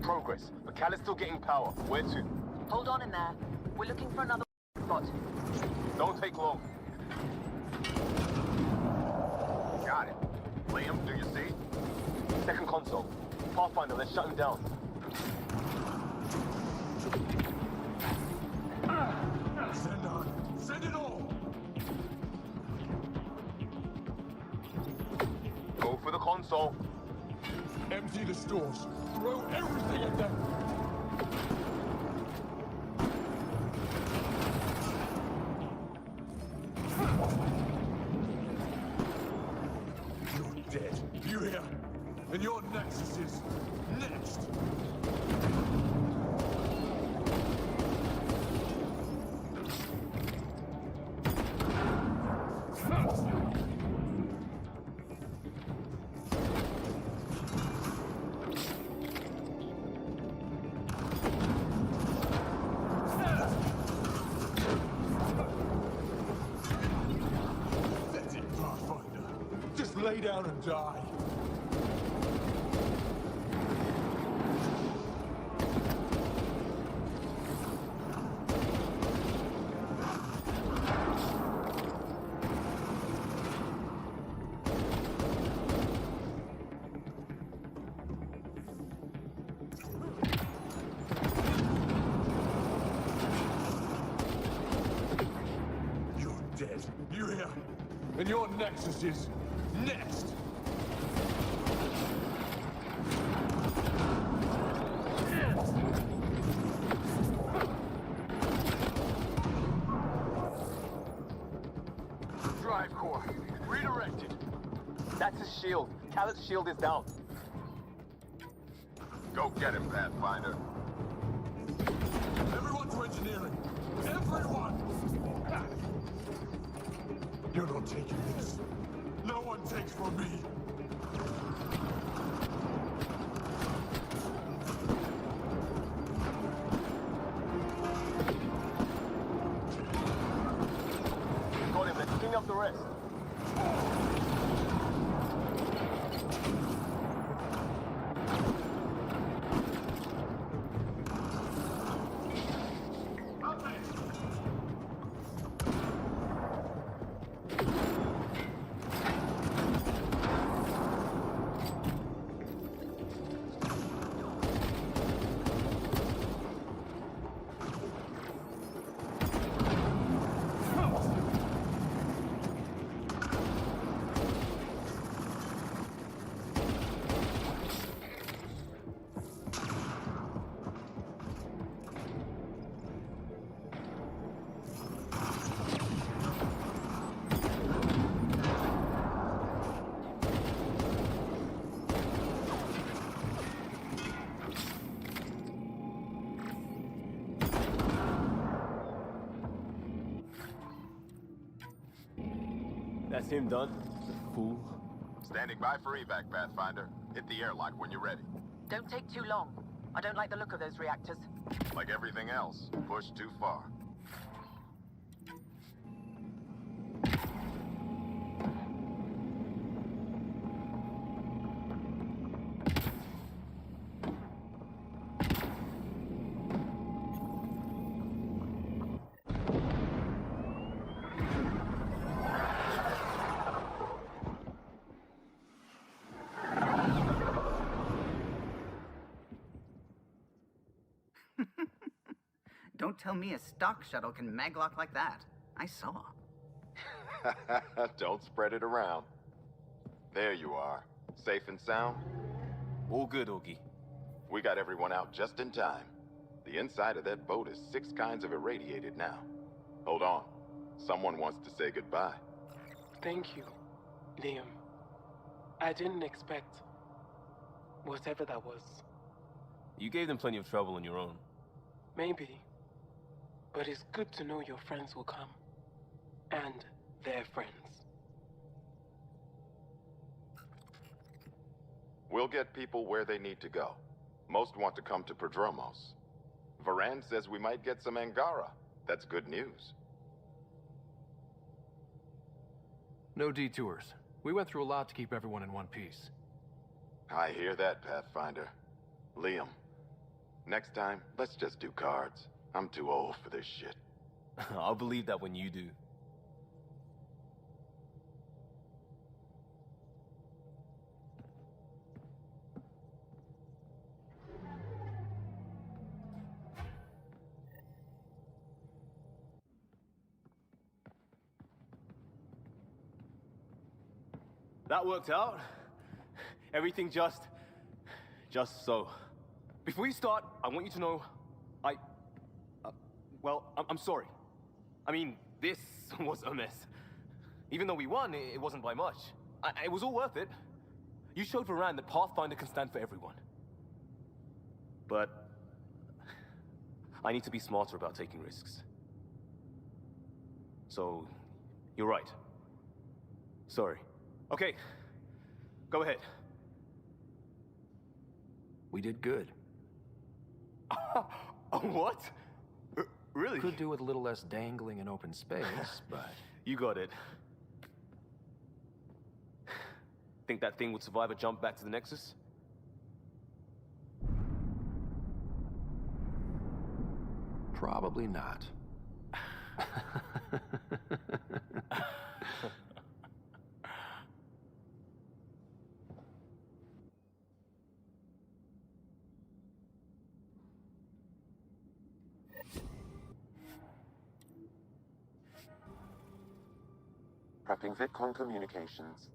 Speaker 15: progress, but Cal is still getting power. Where to?
Speaker 8: Hold on in there. We're looking for another spot.
Speaker 15: Don't take long.
Speaker 17: Got it. Liam, do you see?
Speaker 15: Second console. Pathfinder, let's shut him down.
Speaker 23: Send on. Send it all.
Speaker 15: Go for the console.
Speaker 23: Empty the stores. Throw everything at them. You're dead. You hear? And your nexus is next. That's it, Pathfinder. Just lay down and die. You're dead. You hear? And your nexus is next.
Speaker 15: Drive core. Redirected. That's his shield. Callet's shield is down.
Speaker 17: Go get him, Pathfinder.
Speaker 23: Everyone to engineering. Everyone! You're not taking this. No one takes from me.
Speaker 15: Got him. Let's clean up the rest. That's him done. Fool.
Speaker 17: Standing by for evac, Pathfinder. Hit the airlock when you're ready.
Speaker 8: Don't take too long. I don't like the look of those reactors.
Speaker 17: Like everything else, pushed too far.
Speaker 21: Don't tell me a stock shuttle can maglock like that. I saw.
Speaker 17: Don't spread it around. There you are. Safe and sound?
Speaker 15: All good, Augie.
Speaker 17: We got everyone out just in time. The inside of that boat is 6 kinds of irradiated now. Hold on. Someone wants to say goodbye.
Speaker 18: Thank you, Liam. I didn't expect whatever that was.
Speaker 15: You gave them plenty of trouble on your own.
Speaker 18: Maybe. But it's good to know your friends will come. And their friends.
Speaker 17: We'll get people where they need to go. Most want to come to Prodromos. Varan says we might get some Angara. That's good news.
Speaker 1: No detours. We went through a lot to keep everyone in one piece.
Speaker 17: I hear that, Pathfinder. Liam, Next time, let's just do cards. I'm too old for this shit.
Speaker 15: I'll believe that when you do. That worked out. Everything just so. Before you start, I want you to know, well, I'm sorry. I mean, this was a mess. Even though we won, it wasn't by much. It was all worth it. You showed Varan that Pathfinder can stand for everyone. But I need to be smarter about taking risks. So, you're right. Sorry. Okay, go ahead.
Speaker 1: We did good.
Speaker 15: What? Really?
Speaker 1: Could do with a little less dangling in open space, but...
Speaker 15: You got it. Think that thing would survive a jump back to the Nexus?
Speaker 1: Probably not.
Speaker 5: Prepping VidCon communications.